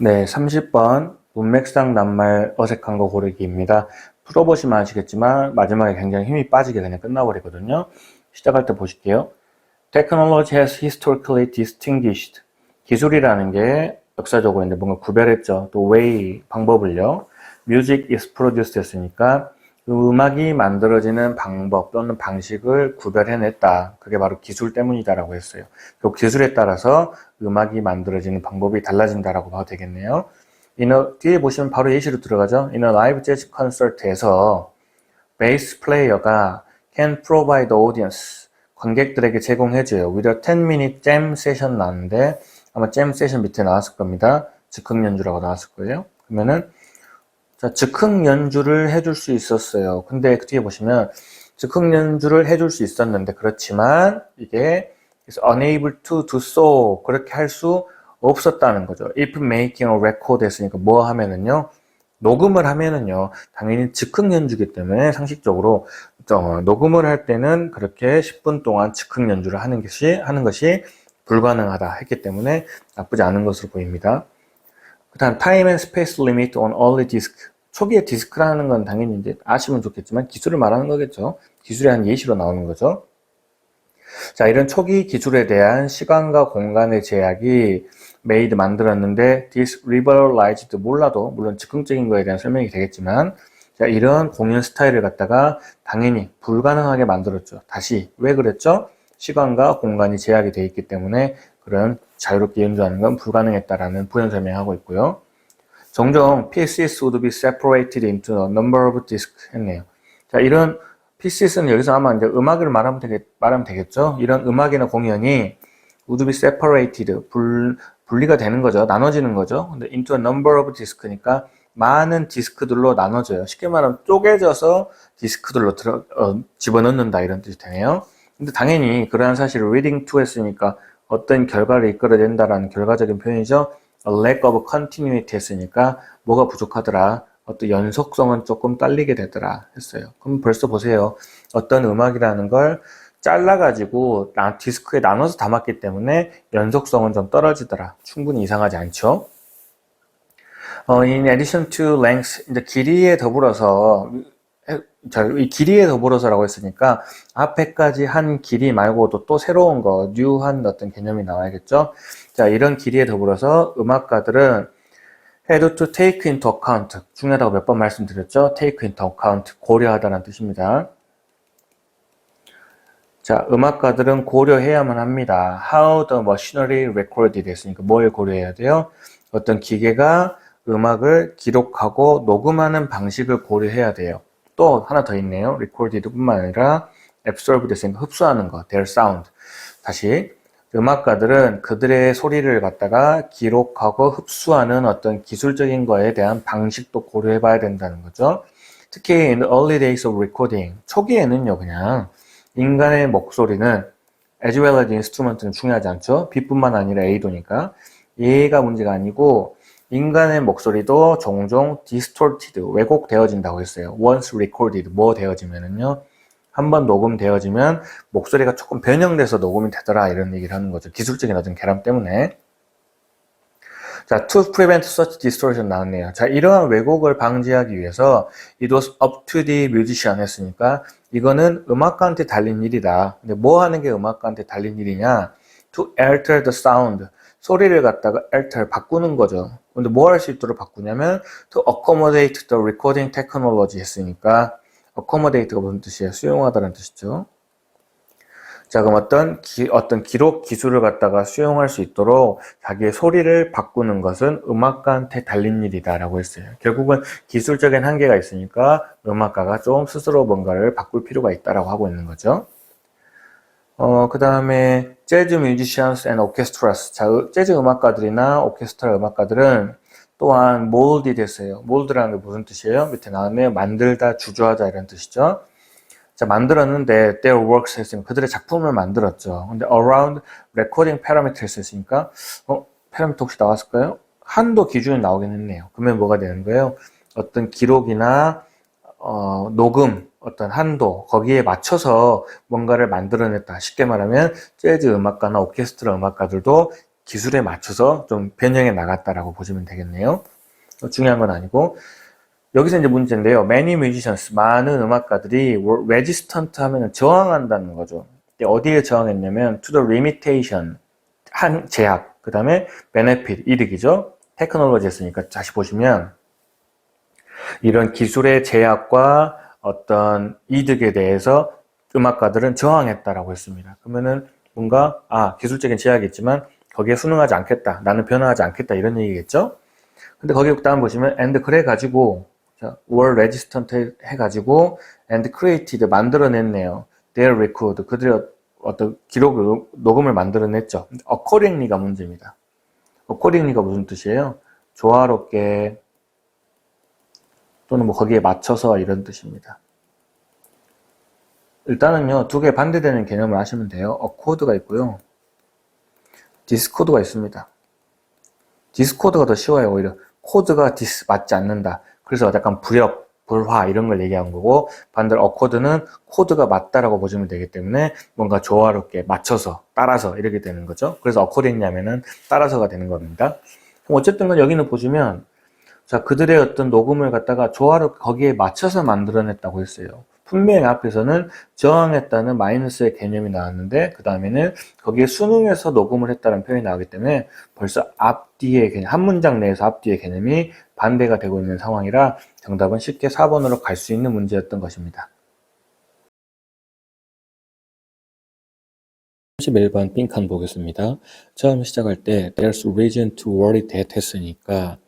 네, 30번 문맥상 낱말 어색한 거 고르기입니다. 풀어보시면 아시겠지만 마지막에 굉장히 힘이 빠지게 그냥 끝나버리거든요. 시작할 때 보실게요. Technology has historically distinguished. 기술이라는 게 역사적으로 이제 뭔가 구별했죠. 또 way, 방법을요. Music is produced 했으니까 음악이 만들어지는 방법 또는 방식을 구별해냈다. 그게 바로 기술 때문이다라고 했어요. 그 기술에 따라서 음악이 만들어지는 방법이 달라진다라고 봐도 되겠네요. 뒤에 보시면 바로 예시로 들어가죠. In a live jazz concert에서 베이스 플레이어가 can provide the audience, 관객들에게 제공해줘요. with a 10-minute jam session 나왔는데 아마 jam session 밑에 나왔을 겁니다. 즉흥 연주라고 나왔을 거예요. 그러면은 자, 즉흥 연주를 해줄 수 있었어요. 근데 뒤에 보시면 즉흥 연주를 해줄 수 있었는데 그렇지만 이게 is unable to do so 그렇게 할 수 없었다는 거죠. if making a record 했으니까 뭐 하면은요. 녹음을 하면은요. 당연히 즉흥 연주기 때문에 상식적으로 녹음을 할 때는 그렇게 10분 동안 즉흥 연주를 하는 것이 불가능하다 했기 때문에 나쁘지 않은 것으로 보입니다. 그 다음 time and space limit on early disk. 초기에 디스크라는 건 당연히 이제 아시면 좋겠지만 기술을 말하는 거겠죠. 기술의 한 예시로 나오는 거죠. 자, 이런 초기 기술에 대한 시간과 공간의 제약이 made 만들었는데 disrealized 몰라도 물론 즉흥적인 거에 대한 설명이 되겠지만 자, 이런 공연 스타일을 갖다가 당연히 불가능하게 만들었죠. 다시 왜 그랬죠? 시간과 공간이 제약이 되어 있기 때문에 그런 자유롭게 연주하는 건 불가능했다라는 부연 설명하고 있고요. 종종 pieces would be separated into a number of discs 했네요. 자, 이런 pieces는 여기서 아마 이제 음악을 말하면 되겠죠. 이런 음악이나 공연이 would be separated, 분리가 되는 거죠. 나눠지는 거죠. 근데 into a number of disc니까 많은 디스크들로 나눠져요. 쉽게 말하면 쪼개져서 디스크들로 집어넣는다 이런 뜻이 되네요. 근데 당연히 그러한 사실을 reading to 했으니까 어떤 결과를 이끌어낸다라는 결과적인 표현이죠. A lack of continuity 했으니까 뭐가 부족하더라. 어떤 연속성은 조금 딸리게 되더라 했어요. 그럼 벌써 보세요. 어떤 음악이라는 걸 잘라가지고 디스크에 나눠서 담았기 때문에 연속성은 좀 떨어지더라. 충분히 이상하지 않죠? In addition to length, 이제 길이에 더불어서 이 길이에 더불어서라고 했으니까 앞에까지 한 길이 말고도 또 새로운 거, 뉴한 어떤 개념이 나와야겠죠. 자, 이런 길이에 더불어서 음악가들은 had to take into account, 중요하다고 몇 번 말씀드렸죠. take into account, 고려하다는 뜻입니다. 자, 음악가들은 고려해야만 합니다. How the machinery recorded 했으니까 뭘 고려해야 돼요? 어떤 기계가 음악을 기록하고 녹음하는 방식을 고려해야 돼요. 또 하나 더 있네요. recorded 뿐만 아니라 absorbed 했으니까 흡수하는 거, their sound. 다시 음악가들은 그들의 소리를 갖다가 기록하고 흡수하는 어떤 기술적인 거에 대한 방식도 고려해 봐야 된다는 거죠. 특히 in the early days of recording, 초기에는요 그냥 인간의 목소리는 as well as instrument는 중요하지 않죠. B뿐만 아니라 A도니까 얘가 문제가 아니고 인간의 목소리도 종종 distorted, 왜곡되어진다고 했어요. once recorded, 뭐 되어지면은요. 한번 녹음되어지면 목소리가 조금 변형돼서 녹음이 되더라 이런 얘기를 하는 거죠. 기술적인 어떤 결함 때문에. 자, to prevent such distortion 나왔네요. 자, 이러한 왜곡을 방지하기 위해서 it was up to the musician 했으니까 이거는 음악가한테 달린 일이다. 근데 뭐 하는 게 음악가한테 달린 일이냐? to alter the sound. 소리를 갖다가 alter, 바꾸는 거죠. 근데 뭐 할 수 있도록 바꾸냐면 to accommodate the recording technology 했으니까 accommodate가 무슨 뜻이에요? 수용하다는 뜻이죠. 자, 그럼 어떤 기록 기술을 갖다가 수용할 수 있도록 자기의 소리를 바꾸는 것은 음악가한테 달린 일이다라고 했어요. 결국은 기술적인 한계가 있으니까 음악가가 좀 스스로 뭔가를 바꿀 필요가 있다라고 하고 있는 거죠. 그 다음에 재즈 뮤지션스 앤 오케스트라스. 자, 재즈 음악가들이나 오케스트라 음악가들은 또한 몰디 됐어요. 몰드라는 게 무슨 뜻이에요? 밑에 나왔네요. 만들다, 주저하다 이런 뜻이죠. 자, 만들었는데 their works 했으니까 그들의 작품을 만들었죠. 근데 around recording parameters 했으니까 파라미터 혹시 나왔을까요? 한도 기준이 나오긴 했네요. 그러면 뭐가 되는 거예요? 어떤 기록이나 녹음, 어떤 한도 거기에 맞춰서 뭔가를 만들어냈다. 쉽게 말하면 재즈 음악가나 오케스트라 음악가들도 기술에 맞춰서 좀 변형해 나갔다라고 보시면 되겠네요. 중요한 건 아니고 여기서 이제 문제인데요. Many musicians, 많은 음악가들이 resistant 하면 저항한다는 거죠. 어디에 저항했냐면 to the limitation, 한 제약, 그 다음에 benefit, 이득이죠. 테크놀로지 했으니까 다시 보시면 이런 기술의 제약과 어떤 이득에 대해서 음악가들은 저항했다라고 했습니다. 그러면은 뭔가 기술적인 제약이 있지만 거기에 순응하지 않겠다. 나는 변화하지 않겠다. 이런 얘기겠죠. 근데 거기 다음 보시면 and 그래 가지고 were resistant 해가지고 and created 만들어냈네요. their record 그들의 어떤 기록을 녹음을 만들어냈죠. accordingly가 문제입니다. accordingly가 무슨 뜻이에요? 조화롭게 또는 뭐 거기에 맞춰서 이런 뜻입니다. 일단은요 두 개 반대되는 개념을 하시면 돼요. accord가 있고요. discord가 있습니다. discord가 더 쉬워요. 오히려 코드가 맞지 않는다. 그래서 약간 불협, 불화 이런 걸 얘기한 거고 반대로 어코드는 코드가 맞다라고 보시면 되기 때문에 뭔가 조화롭게 맞춰서 따라서 이렇게 되는 거죠. 그래서 어코딩이냐면은 따라서가 되는 겁니다. 그럼 어쨌든 여기는 보시면 자 그들의 어떤 녹음을 갖다가 조화롭게 거기에 맞춰서 만들어냈다고 했어요. 분명히 앞에서는 저항했다는 마이너스의 개념이 나왔는데 그 다음에는 거기에 순응해서 녹음을 했다는 표현이 나오기 때문에 벌써 앞뒤의 개념, 한 문장 내에서 앞뒤의 개념이 반대가 되고 있는 상황이라 정답은 쉽게 4번으로 갈 수 있는 문제였던 것입니다. 31번 빈칸 보겠습니다. 처음 시작할 때 There's reason to worry that 했으니까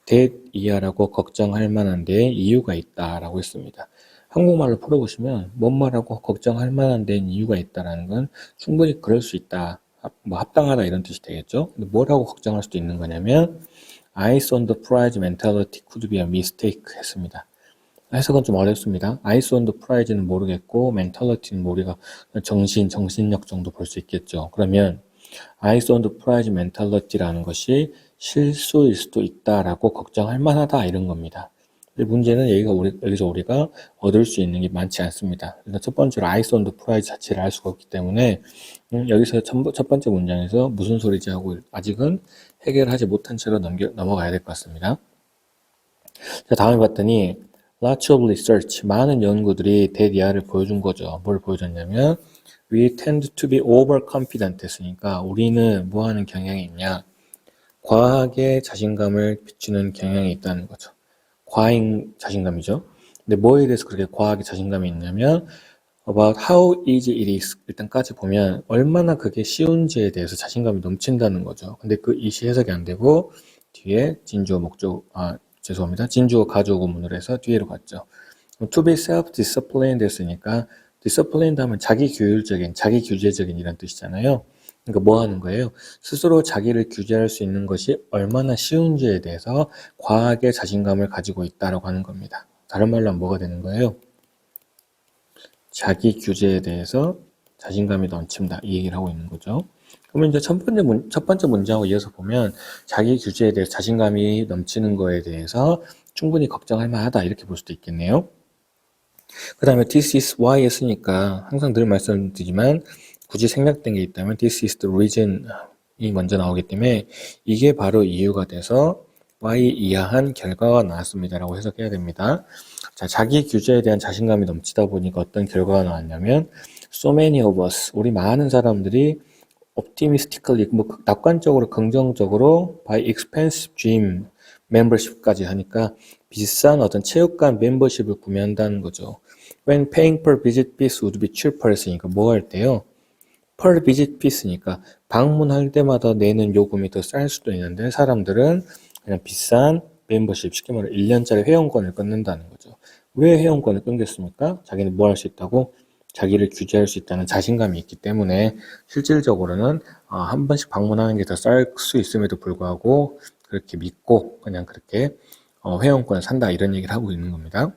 that 이하라고 걱정할 만한 데에 이유가 있다 라고 했습니다. 한국말로 풀어보시면 뭔 말하고 걱정할 만한 데는 이유가 있다라는 건 충분히 그럴 수 있다. 뭐 합당하다 이런 뜻이 되겠죠. 근데 뭐라고 걱정할 수도 있는 거냐면 eyes on the prize mentality could be a mistake 했습니다. 해석은 좀 어렵습니다. eyes on the prize는 모르겠고 mentality는 우리가 정신력 정도 볼 수 있겠죠. 그러면 eyes on the prize mentality라는 것이 실수일 수도 있다라고 걱정할 만하다 이런 겁니다. 근데 문제는 여기서 우리가 얻을 수 있는 게 많지 않습니다. 일단 첫 번째로 eyes on the prize 자체를 알 수가 없기 때문에 여기서 첫 번째 문장에서 무슨 소리지 하고 아직은 해결하지 못한 채로 넘어가야 될 것 같습니다. 자, 다음에 봤더니 lots of research, 많은 연구들이 대디아를 보여준 거죠. 뭘 보여줬냐면 we tend to be overconfident 했으니까 우리는 뭐 하는 경향이 있냐? 과하게 자신감을 비추는 경향이 있다는 거죠. 과잉 자신감이죠. 근데 뭐에 대해서 그렇게 과하게 자신감이 있냐면 about how easy it is 일단까지 보면 얼마나 그게 쉬운지에 대해서 자신감이 넘친다는 거죠. 근데 그 이시 해석이 안 되고 뒤에 진주어 목적 죄송합니다. 진주어 가주어 구문으로 해서 뒤로 갔죠. to be self-disciplined 했으니까 disciplined 하면 자기 규율적인, 자기 규제적인 이란 뜻이잖아요. 그러니까 뭐 하는 거예요? 스스로 자기를 규제할 수 있는 것이 얼마나 쉬운지에 대해서 과하게 자신감을 가지고 있다라고 하는 겁니다. 다른 말로 하면 뭐가 되는 거예요? 자기 규제에 대해서 자신감이 넘친다. 이 얘기를 하고 있는 거죠. 그러면 이제 첫 번째 문장하고 이어서 보면 자기 규제에 대해서 자신감이 넘치는 거에 대해서 충분히 걱정할 만하다. 이렇게 볼 수도 있겠네요. 그 다음에 this is why 했으니까 항상 늘 말씀드리지만 굳이 생략된 게 있다면 this is the reason 이 먼저 나오기 때문에 이게 바로 이유가 돼서 y 이하한 결과가 나왔습니다 라고 해석해야 됩니다. 자, 자기 규제에 대한 자신감이 넘치다 보니까 어떤 결과가 나왔냐면 so many of us 우리 많은 사람들이 optimistically 뭐 낙관적으로 긍정적으로 by expensive gym membership까지 하니까 비싼 어떤 체육관 멤버십을 구매한다는 거죠. When paying per visit fees would be cheaper 했으니까 뭐 할 때요? per visit fees니까 방문할 때마다 내는 요금이 더 쌀 수도 있는데 사람들은 그냥 비싼 멤버십, 쉽게 말해 1년짜리 회원권을 끊는다는 거죠. 왜 회원권을 끊겠습니까? 자기는 뭐 할 수 있다고? 자기를 규제할 수 있다는 자신감이 있기 때문에 실질적으로는 한 번씩 방문하는 게 더 쌀 수 있음에도 불구하고 그렇게 믿고 그냥 그렇게 회원권을 산다 이런 얘기를 하고 있는 겁니다.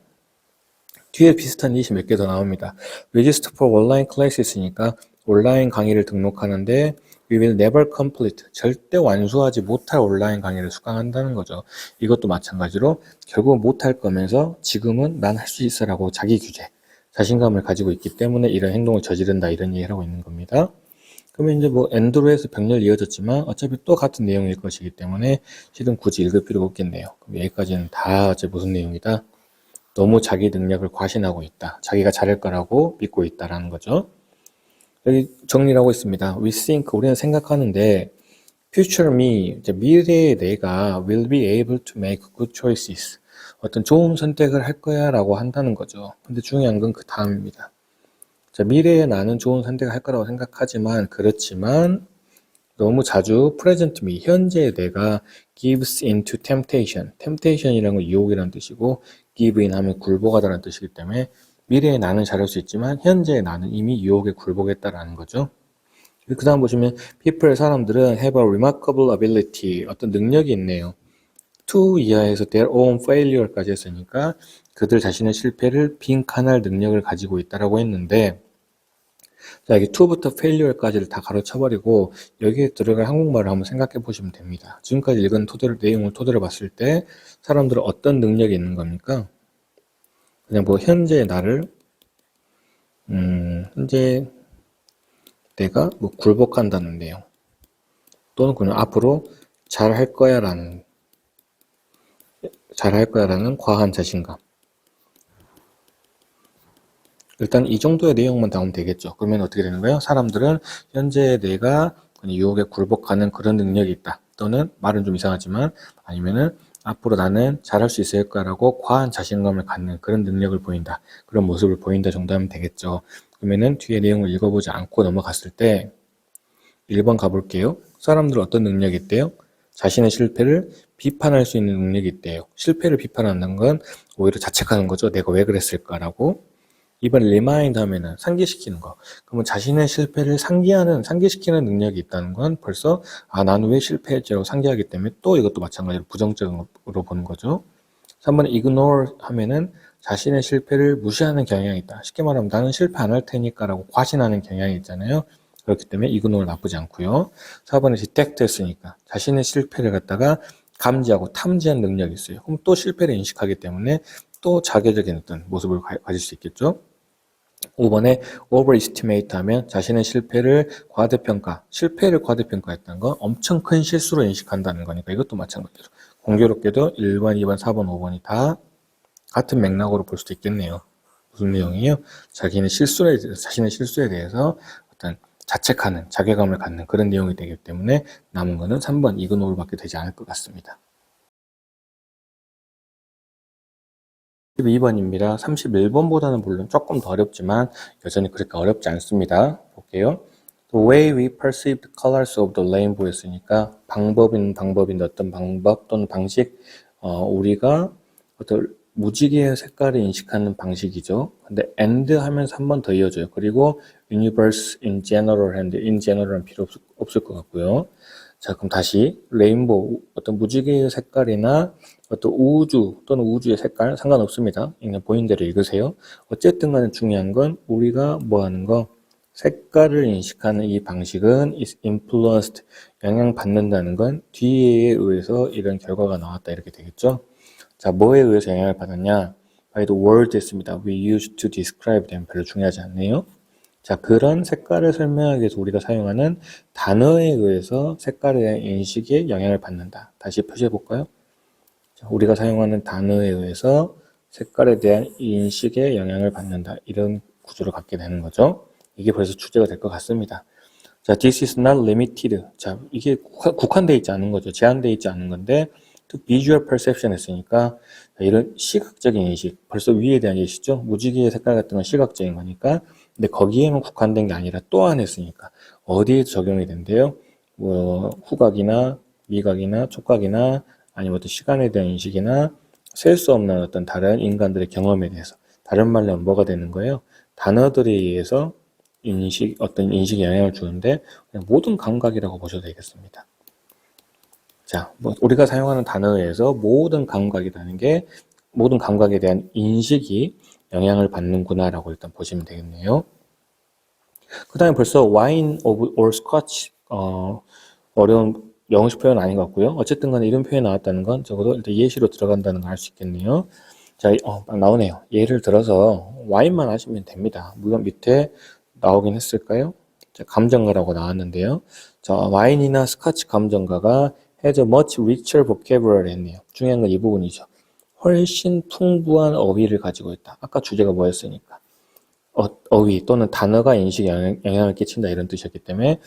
뒤에 비슷한 이시 몇 개 더 나옵니다. Register for online classes니까 온라인 강의를 등록하는데 We will never complete. 절대 완수하지 못할 온라인 강의를 수강한다는 거죠. 이것도 마찬가지로 결국 못할 거면서 지금은 난 할 수 있어라고 자기 규제, 자신감을 가지고 있기 때문에 이런 행동을 저지른다 이런 얘기를 하고 있는 겁니다. 그러면 이제 뭐 and로 해서 병렬 이어졌지만 어차피 또 같은 내용일 것이기 때문에 실은 굳이 읽을 필요가 없겠네요. 그럼 여기까지는 다 어째 무슨 내용이다? 너무 자기 능력을 과신하고 있다. 자기가 잘할 거라고 믿고 있다라는 거죠. 여기 정리를 하고 있습니다. We think, 우리는 생각하는데 future me, 이제 미래의 내가 will be able to make good choices. 어떤 좋은 선택을 할 거야 라고 한다는 거죠. 근데 중요한 건 그 다음입니다. 자, 미래의 나는 좋은 선택을 할 거라고 생각하지만, 그렇지만 너무 자주 present me, 현재의 내가 gives into temptation. temptation이라는 건 유혹이라는 뜻이고 give in 하면 굴복하다는 뜻이기 때문에 미래의 나는 잘할 수 있지만 현재의 나는 이미 유혹에 굴복했다라는 거죠. 그 다음 보시면 people, 사람들은 have a remarkable ability, 어떤 능력이 있네요. to 이하에서 their own failure까지 했으니까 그들 자신의 실패를 빈칸할 능력을 가지고 있다라고 했는데, 자, 여기 to부터 failure까지를 다 가로쳐버리고 여기에 들어갈 한국말을 한번 생각해 보시면 됩니다. 지금까지 읽은 내용을 토대로 봤을 때 사람들은 어떤 능력이 있는 겁니까? 그냥 뭐 현재의 나를 현재 내가 뭐 굴복한다는 내용, 또는 그냥 앞으로 잘할 거야라는 과한 자신감. 일단 이 정도의 내용만 나오면 되겠죠. 그러면 어떻게 되는 거예요? 사람들은 현재 내가 유혹에 굴복하는 그런 능력이 있다. 또는 말은 좀 이상하지만 아니면은 앞으로 나는 잘할 수 있을 거라고 과한 자신감을 갖는 그런 능력을 보인다. 그런 모습을 보인다 정도 하면 되겠죠. 그러면은 뒤에 내용을 읽어보지 않고 넘어갔을 때 1번 가볼게요. 사람들은 어떤 능력이 있대요? 자신의 실패를 비판할 수 있는 능력이 있대요. 실패를 비판하는 건 오히려 자책하는 거죠. 내가 왜 그랬을까라고. 2번 remind 하면은 상기시키는 거. 그러면 자신의 실패를 상기시키는 능력이 있다는 건 벌써 나는 왜 실패했지라고 상기하기 때문에 또 이것도 마찬가지로 부정적으로 보는 거죠. 3번 ignore 하면은 자신의 실패를 무시하는 경향이 있다. 쉽게 말하면 나는 실패 안 할 테니까라고 과신하는 경향이 있잖아요. 그렇기 때문에 ignore 나쁘지 않고요. 4번에 detect 했으니까 자신의 실패를 갖다가 감지하고 탐지한 능력이 있어요. 그럼 또 실패를 인식하기 때문에 또 자괴적인 어떤 모습을 가질 수 있겠죠. 5번에 overestimate 하면 자신의 실패를 과대평가했다는 건 엄청 큰 실수로 인식한다는 거니까 이것도 마찬가지로 공교롭게도 1번, 2번, 4번, 5번이 다 같은 맥락으로 볼 수도 있겠네요. 무슨 내용이에요? 자신의 실수에 대해서 어떤 자책하는, 자괴감을 갖는 그런 내용이 되기 때문에 남은 거는 3번 이그노르밖에 되지 않을 것 같습니다. 32번입니다. 31번보다는 물론 조금 더 어렵지만 여전히 그렇게 어렵지 않습니다. 볼게요. The way we perceive the colors of the rainbow 였으니까 방법인 어떤 방법 또는 방식, 우리가 어떤 무지개의 색깔을 인식하는 방식이죠. 근데 and 하면서 한 번 더 이어져요. 그리고 universe in general 했는데 in general은 필요 없을 것 같고요. 자, 그럼 다시 레인보우, 어떤 무지개의 색깔이나 어떤 우주 또는 우주의 색깔 상관없습니다. 그냥 보이는 대로 읽으세요. 어쨌든 간에 중요한 건 우리가 뭐 하는 거, 색깔을 인식하는 이 방식은 is influenced, 영향받는다는 건 뒤에 의해서 이런 결과가 나왔다 이렇게 되겠죠. 자, 뭐에 의해서 영향을 받았냐? by the word 했습니다. We used to describe them. 별로 중요하지 않네요. 자, 그런 색깔을 설명하기 위해서 우리가 사용하는 단어에 의해서 색깔에 대한 인식에 영향을 받는다. 다시 표시해 볼까요? 자, 우리가 사용하는 단어에 의해서 색깔에 대한 인식에 영향을 받는다. 이런 구조를 갖게 되는 거죠. 이게 벌써 주제가 될 것 같습니다. 자, this is not limited. 자, 이게 국한되어 있지 않은 거죠. 제한되어 있지 않은 건데 to visual perception 했으니까 이런 시각적인 인식, 벌써 위에 대한 인식이죠. 무지개의 색깔 같은 건 시각적인 거니까. 근데 거기에만 국한된 게 아니라 또한 했으니까 어디에 적용이 된대요? 뭐 후각이나 미각이나 촉각이나 아니면 어떤 시간에 대한 인식이나 셀 수 없는 어떤 다른 인간들의 경험에 대해서, 다른 말로 하면 뭐가 되는 거예요? 단어들에 의해서 어떤 인식에 영향을 주는데 그냥 모든 감각이라고 보셔도 되겠습니다. 자, 뭐 우리가 사용하는 단어에 의해서 모든 감각에 대한 인식이 영향을 받는구나라고 일단 보시면 되겠네요. 그 다음에 벌써 wine or scotch, 어려운 영어식 표현 아닌 것 같고요. 어쨌든 간에 이런 표현이 나왔다는 건 적어도 일단 예시로 들어간다는 걸 알 수 있겠네요. 자, 나오네요. 예를 들어서 와인만 하시면 됩니다. 물론 밑에 나오긴 했을까요? 자, 감정가라고 나왔는데요. 자, 와인이나 스카치 감정가가 has a much richer vocabulary 했네요. 중요한 건 이 부분이죠. 훨씬 풍부한 어휘를 가지고 있다. 아까 주제가 뭐였으니까. 어휘 또는 단어가 인식에 영향을 끼친다 이런 뜻이었기 때문에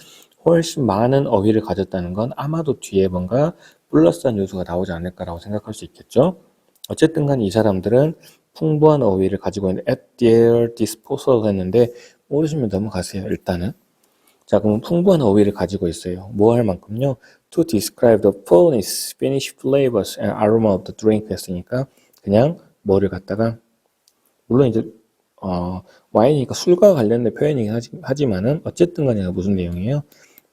훨씬 많은 어휘를 가졌다는 건 아마도 뒤에 뭔가 플러스한 요소가 나오지 않을까라고 생각할 수 있겠죠. 어쨌든 간 이 사람들은 풍부한 어휘를 가지고 있는 at their disposal 했는데 모르시면 넘어가세요. 일단은. 자, 그럼 풍부한 어휘를 가지고 있어요. 뭐 할 만큼요? To describe the fullness, finish flavors and aroma of the drink 했으니까 그냥 뭐를 갖다가 물론 이제 와인이니까 술과 관련된 표현이긴 하지만은 어쨌든 간에 무슨 내용이에요?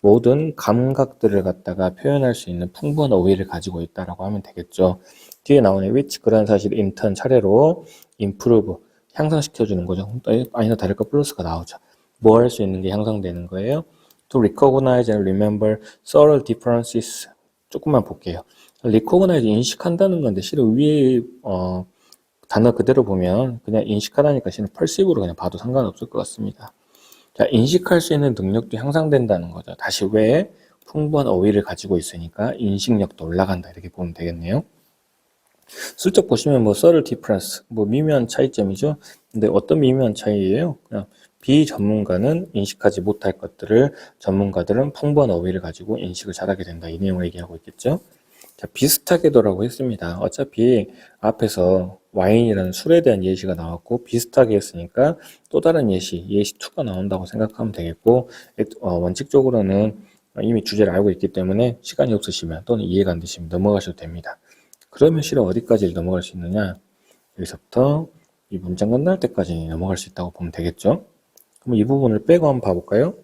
모든 감각들을 갖다가 표현할 수 있는 풍부한 어휘를 가지고 있다라고 하면 되겠죠. 뒤에 나오는 which 그런 사실 인턴 차례로 improve 향상시켜주는 거죠. 아니나 다를까 플러스가 나오죠. 뭐 할 수 있는 게 향상되는 거예요? To recognize and remember subtle differences. 조금만 볼게요. recognize 인식한다는 건데 실은 위에 단어 그대로 보면 그냥 인식하다니까 실은 perceive로 그냥 봐도 상관없을 것 같습니다. 자, 인식할 수 있는 능력도 향상된다는 거죠. 다시 왜? 풍부한 어휘를 가지고 있으니까 인식력도 올라간다. 이렇게 보면 되겠네요. 슬쩍 보시면 뭐 subtle difference, 뭐 미묘한 차이점이죠. 근데 어떤 미묘한 차이예요? 그냥 비전문가는 인식하지 못할 것들을 전문가들은 풍부한 어휘를 가지고 인식을 잘하게 된다. 이 내용을 얘기하고 있겠죠. 자, 비슷하게도라고 했습니다. 어차피 앞에서 와인이라는 술에 대한 예시가 나왔고 비슷하게 했으니까 또 다른 예시 2가 나온다고 생각하면 되겠고 원칙적으로는 이미 주제를 알고 있기 때문에 시간이 없으시면 또는 이해가 안 되시면 넘어가셔도 됩니다. 그러면 실은 어디까지 넘어갈 수 있느냐? 여기서부터 이 문장 끝날 때까지 넘어갈 수 있다고 보면 되겠죠? 그럼 이 부분을 빼고 한번 봐볼까요?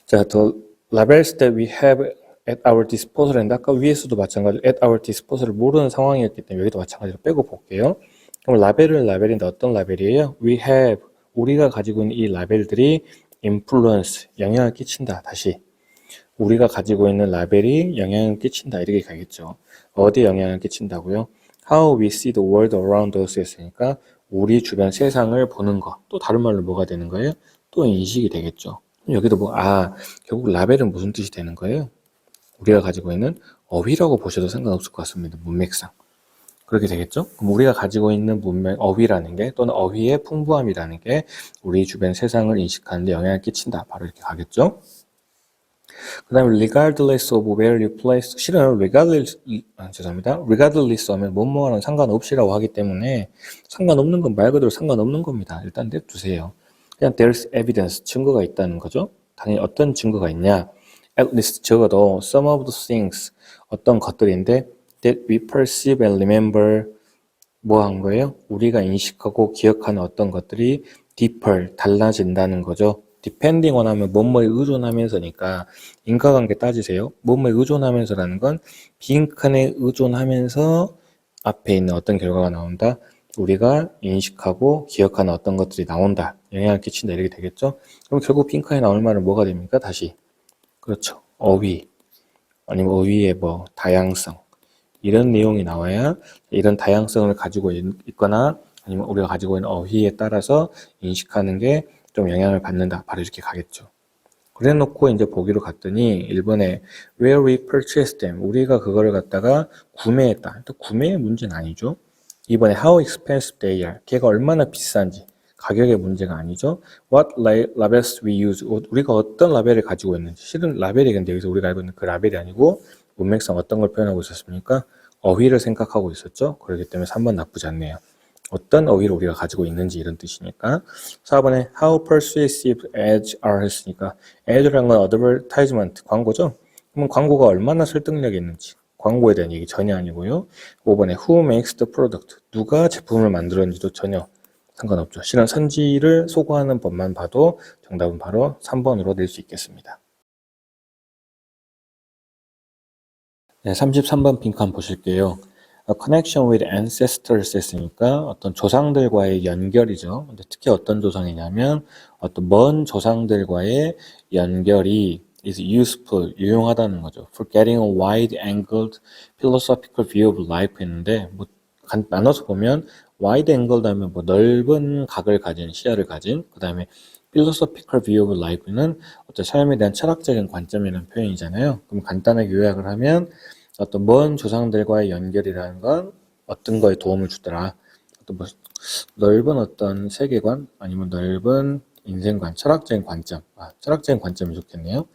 자, the labels that we have at our disposal 했는데 아까 위에서도 마찬가지로 at our disposal을 모르는 상황이었기 때문에 여기도 마찬가지로 빼고 볼게요. 그럼 라벨인데 어떤 라벨이에요? We have 우리가 가지고 있는 이 라벨들이 influence 영향을 끼친다. 다시 우리가 가지고 있는 라벨이 영향을 끼친다. 이렇게 가겠죠. 어디에 영향을 끼친다고요? How we see the world around us 했으니까 우리 주변 세상을 보는 것. 또 다른 말로 뭐가 되는 거예요? 또 인식이 되겠죠. 여기도 결국 라벨은 무슨 뜻이 되는 거예요? 우리가 가지고 있는 어휘라고 보셔도 상관없을 것 같습니다. 문맥상. 그렇게 되겠죠? 그럼 우리가 가지고 있는 문맥, 어휘라는 게 또는 어휘의 풍부함이라는 게 우리 주변 세상을 인식하는 데 영향을 끼친다. 바로 이렇게 가겠죠? 그 다음에 regardless of where you place 실은 regardless 하면 뭐뭐와는 상관없이라고 하기 때문에 상관없는 건 말 그대로 상관없는 겁니다. 일단 냅두세요. 그냥 there's evidence 증거가 있다는 거죠. 당연히 어떤 증거가 있냐? At least 적어도 some of the things 어떤 것들인데 that we perceive and remember 뭐 한 거예요? 우리가 인식하고 기억하는 어떤 것들이 differ 달라진다는 거죠. depending on 하면 뭐뭐에 의존하면서니까 인과관계 따지세요. 뭐뭐에 의존하면서라는 건 빈칸에 의존하면서 앞에 있는 어떤 결과가 나온다. 우리가 인식하고 기억하는 어떤 것들이 나온다. 영향을 끼친다. 이렇게 되겠죠. 그럼 결국 빈칸에 나올 말은 뭐가 됩니까? 다시 그렇죠. 어휘 아니면 어휘의 다양성 이런 내용이 나와야 이런 다양성을 가지고 있거나 아니면 우리가 가지고 있는 어휘에 따라서 인식하는 게 좀 영향을 받는다. 바로 이렇게 가겠죠. 그래 놓고 이제 보기로 갔더니 1번에 where we purchased them 우리가 그거를 갖다가 구매했다. 또 구매의 문제는 아니죠. 2번에 how expensive they are 걔가 얼마나 비싼지 가격의 문제가 아니죠. What labels we use 우리가 어떤 라벨을 가지고 있는지 실은 라벨이 근데 여기서 우리가 알고 있는 그 라벨이 아니고 문맥상 어떤 걸 표현하고 있었습니까? 어휘를 생각하고 있었죠. 그렇기 때문에 3번 나쁘지 않네요. 어떤 어휘를 우리가 가지고 있는지 이런 뜻이니까 4번에 how persuasive ads are 했으니까 ad라는 건 advertisement 광고죠. 그러면 광고가 얼마나 설득력이 있는지 광고에 대한 얘기 전혀 아니고요. 5번에 who makes the product 누가 제품을 만들었는지도 전혀 상관없죠. 실은 선지를 소구하는 법만 봐도 정답은 바로 3번으로 낼 수 있겠습니다. 네, 33번 빈칸 보실게요. A connection with ancestors 했으니까 어떤 조상들과의 연결이죠. 근데 특히 어떤 조상이냐면 어떤 먼 조상들과의 연결이 is useful, 유용하다는 거죠. For getting a wide-angled philosophical view of life 했는데 나눠서 보면 wide-angled 하면 넓은 각을 가진, 시야를 가진 그 다음에 philosophical view of life는 어떤 삶에 대한 철학적인 관점이라는 표현이잖아요. 그럼 간단하게 요약을 하면 어떤 먼 조상들과의 연결이라는 건 어떤 거에 도움을 주더라. 어떤 뭐 넓은 어떤 세계관 아니면 넓은 인생관, 철학적인 관점. 철학적인 관점이 좋겠네요.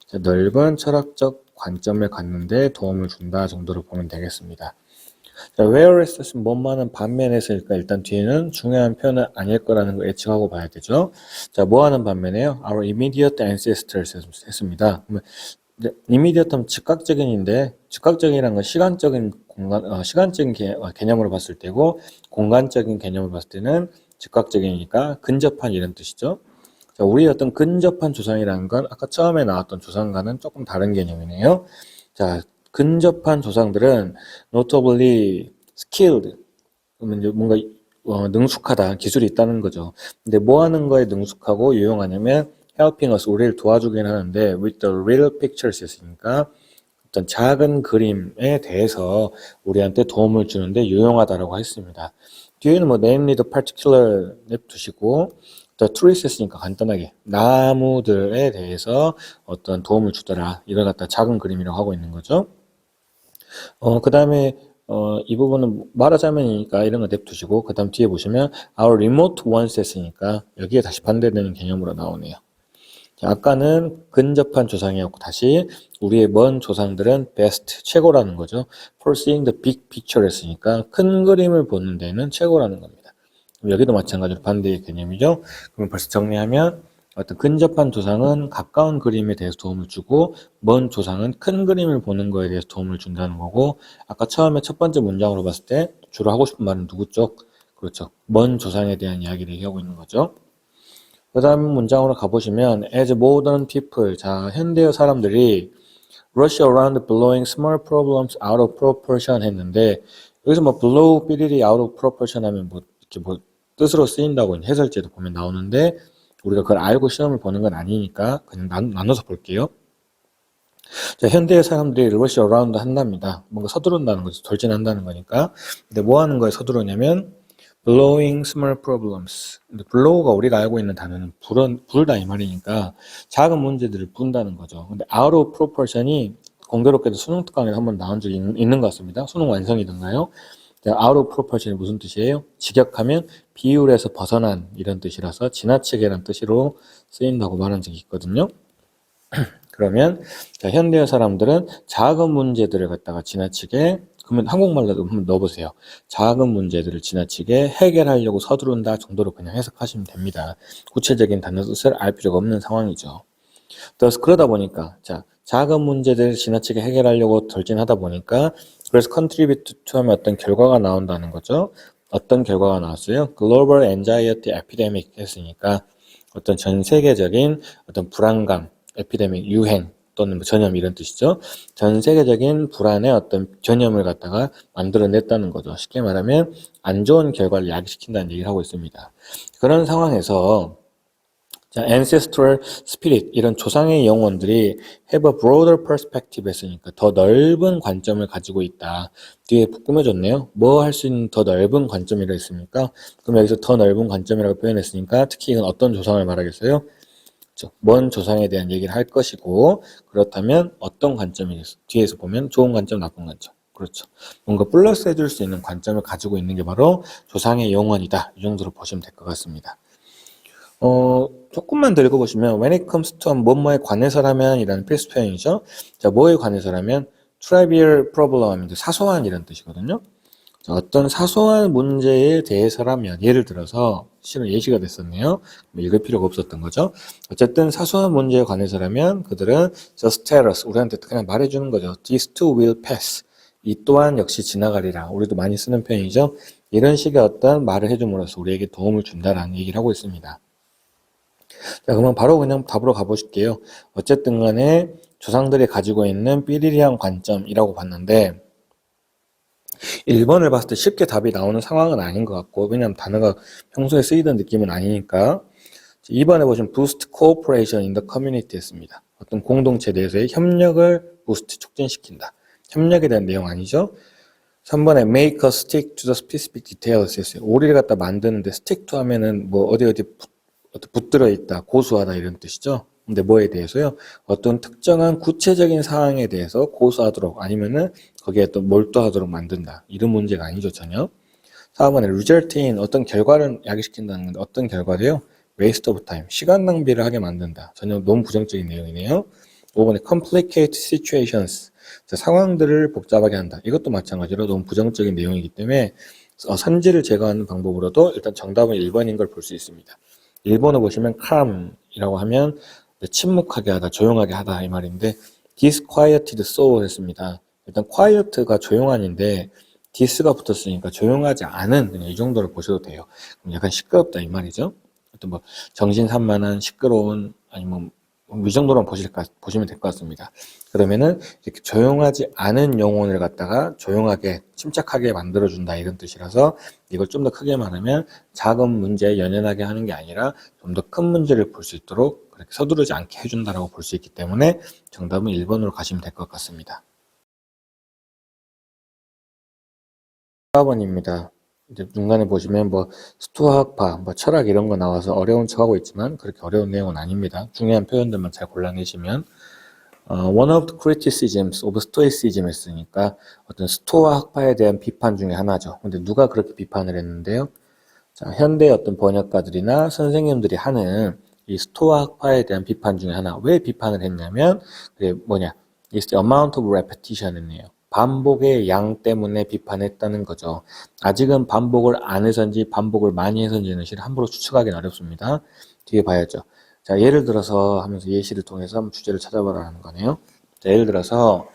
자, 넓은 철학적 관점을 갖는데 도움을 준다 정도로 보면 되겠습니다. 자, whereas는 뭐뭐하는 반면에서니까 일단 뒤에는 중요한 표현은 아닐 거라는 걸 예측하고 봐야 되죠. 자, 뭐하는 반면에요? Our immediate ancestors 했습니다. immediate 하면 즉각적인인데 즉각적이라는 건 시간적인 공간, 시간적인 개념으로 봤을 때고 공간적인 개념으로 봤을 때는 즉각적이니까 근접한 이런 뜻이죠. 자, 우리 어떤 근접한 조상이라는 건 아까 처음에 나왔던 조상과는 조금 다른 개념이네요. 자, 근접한 조상들은 notably skilled, 그러면 뭔가 능숙하다, 기술이 있다는 거죠. 근데 뭐 하는 거에 능숙하고 유용하냐면 helping us, 우리를 도와주긴 하는데 with the real pictures 있으니까 어떤 작은 그림에 대해서 우리한테 도움을 주는데 유용하다라고 했습니다. 뒤에는 뭐 namely the particular 냅두시고 the trees 했으니까 간단하게 나무들에 대해서 어떤 도움을 주더라. 이걸 갖다 작은 그림이라고 하고 있는 거죠. 그 다음에 이 부분은 말하자면이니까 이런 거 냅두시고 그 다음 뒤에 보시면 our remote ones 했으니까 여기에 다시 반대되는 개념으로 나오네요. 자, 아까는 근접한 조상이었고 다시 우리의 먼 조상들은 best, 최고라는 거죠. for seeing the big picture 했으니까 큰 그림을 보는 데는 최고라는 겁니다. 여기도 마찬가지로 반대의 개념이죠. 그럼 벌써 정리하면 어떤 근접한 조상은 가까운 그림에 대해서 도움을 주고 먼 조상은 큰 그림을 보는 거에 대해서 도움을 준다는 거고 아까 처음에 첫 번째 문장으로 봤을 때 주로 하고 싶은 말은 누구 쪽? 그렇죠. 먼 조상에 대한 이야기를 얘기하고 있는 거죠. 그 다음 문장으로 가보시면 as modern people, 자 현대의 사람들이 rush around blowing small problems out of proportion 했는데 여기서 뭐 blow 삐리리 out of proportion 하면 뭐 이렇게 뭐 뜻으로 쓰인다고 해설제도 보면 나오는데 우리가 그걸 알고 시험을 보는 건 아니니까 그냥 나눠서 볼게요. 자, 현대의 사람들이 rush around 한답니다. 뭔가 서두른다는 거죠. 돌진한다는 거니까. 근데 뭐 하는 거에 서두르냐면 blowing small problems. 근데 blow가 우리가 알고 있는 단어는 불다 이 말이니까 작은 문제들을 분다는 거죠. 근데 out of proportion이 공교롭게도 수능 특강에서 한번 나온 적이 있는 것 같습니다. 수능 완성이던가요? out of proportion이 무슨 뜻이에요? 직역하면 비율에서 벗어난 이런 뜻이라서 지나치게란 뜻으로 쓰인다고 말한 적이 있거든요. 그러면 자, 현대의 사람들은 작은 문제들을 갖다가 지나치게 그러면 한국말로 한번 넣어보세요. 작은 문제들을 지나치게 해결하려고 서두른다 정도로 그냥 해석하시면 됩니다. 구체적인 단어 뜻을 알 필요가 없는 상황이죠. 그러다 보니까 자 작은 문제들을 지나치게 해결하려고 돌진하다 보니까 그래서 contribute to 하면 어떤 결과가 나온다는 거죠. 어떤 결과가 나왔어요? Global Anxiety Epidemic 했으니까 어떤 전 세계적인 어떤 불안감, 에피데믹, 유행 또는 뭐 전염 이런 뜻이죠. 전 세계적인 불안의 어떤 전염을 갖다가 만들어냈다는 거죠. 쉽게 말하면 안 좋은 결과를 야기시킨다는 얘기를 하고 있습니다. 그런 상황에서 자, ancestral spirit 이런 조상의 영혼들이 have a broader perspective 했으니까 더 넓은 관점을 가지고 있다. 뒤에 꾸며줬네요. 뭐 할 수 있는 더 넓은 관점이라 했습니까? 그럼 여기서 더 넓은 관점이라고 표현했으니까 특히 이건 어떤 조상을 말하겠어요? 먼 조상에 대한 얘기를 할 것이고 그렇다면 어떤 관점이겠어? 뒤에서 보면 좋은 관점, 나쁜 관점. 그렇죠. 뭔가 플러스 해줄 수 있는 관점을 가지고 있는 게 바로 조상의 영혼이다. 이 정도로 보시면 될 것 같습니다. 조금만 더 읽어보시면 when it comes to 뭐뭐에 관해서라면 이라는 필수 표현이죠. 자, 뭐에 관해서라면 trivial problem, 사소한 이런 뜻이거든요. 자, 어떤 사소한 문제에 대해서라면 예를 들어서 실은 예시가 됐었네요. 읽을 필요가 없었던 거죠. 어쨌든 사소한 문제에 관해서라면 그들은 just tell us, 우리한테 그냥 말해주는 거죠. This too will pass. 이 또한 역시 지나가리라. 우리도 많이 쓰는 표현이죠. 이런 식의 어떤 말을 해줌으로써 우리에게 도움을 준다라는 얘기를 하고 있습니다. 자, 그러면 바로 그냥 답으로 가보실게요. 어쨌든 간에 조상들이 가지고 있는 삐리리한 관점이라고 봤는데 1번을 봤을 때 쉽게 답이 나오는 상황은 아닌 것 같고 왜냐하면 단어가 평소에 쓰이던 느낌은 아니니까 2번에 보시면 boost cooperation in the community 했습니다. 어떤 공동체 내에서의 협력을 부스트 촉진시킨다. 협력에 대한 내용 아니죠? 3번에 make us stick to the specific details 했어요. 오리를 갖다 만드는데 stick to 하면은 뭐 어디 붙들어 있다, 고수하다 이런 뜻이죠. 근데 뭐에 대해서요? 어떤 특정한 구체적인 사항에 대해서 고수하도록 아니면은 거기에 또 몰두하도록 만든다. 이런 문제가 아니죠, 전혀. 4번에 result in 어떤 결과를 야기시킨다는 건데 어떤 결과도요? waste of time, 시간 낭비를 하게 만든다. 전혀 너무 부정적인 내용이네요. 5번에 complicate situations, 자, 상황들을 복잡하게 한다. 이것도 마찬가지로 너무 부정적인 내용이기 때문에 선지를 제거하는 방법으로도 일단 정답은 1번인 걸 볼 수 있습니다. 1번을 보시면 calm이라고 하면 침묵하게 하다, 조용하게 하다 이 말인데 disquieted so 했습니다. 일단 quiet가 조용한인데 dis가 붙었으니까 조용하지 않은 그냥 이 정도를 보셔도 돼요. 그럼 약간 시끄럽다 이 말이죠. 어떤 뭐 정신산만한 시끄러운 아니면 이 정도로 보시면 될 것 같습니다. 그러면은 이렇게 조용하지 않은 영혼을 갖다가 조용하게 침착하게 만들어준다 이런 뜻이라서 이걸 좀 더 크게 말하면 작은 문제에 연연하게 하는 게 아니라 좀 더 큰 문제를 볼 수 있도록 그렇게 서두르지 않게 해준다라고 볼 수 있기 때문에 정답은 1번으로 가시면 될 것 같습니다. 4번입니다. 이제 중간에 보시면 뭐 스토아학파, 뭐 철학 이런 거 나와서 어려운 척하고 있지만 그렇게 어려운 내용은 아닙니다. 중요한 표현들만 잘 골라내시면 one of the criticisms of Stoicism 했으니까 어떤 스토아 학파에 대한 비판 중에 하나죠. 근데 누가 그렇게 비판을 했는데요? 자, 현대 어떤 번역가들이나 선생님들이 하는 이 스토아 학파에 대한 비판 중에 하나. 왜 비판을 했냐면 그게 뭐냐? It's the amount of repetition 했네요. 반복의 양 때문에 비판했다는 거죠. 아직은 반복을 안 해서인지 반복을 많이 해서인지는 사실 함부로 추측하기는 어렵습니다. 뒤에 봐야죠. 자, 예를 들어서 하면서 예시를 통해서 한번 주제를 찾아보라는 거네요. 자, 예를 들어서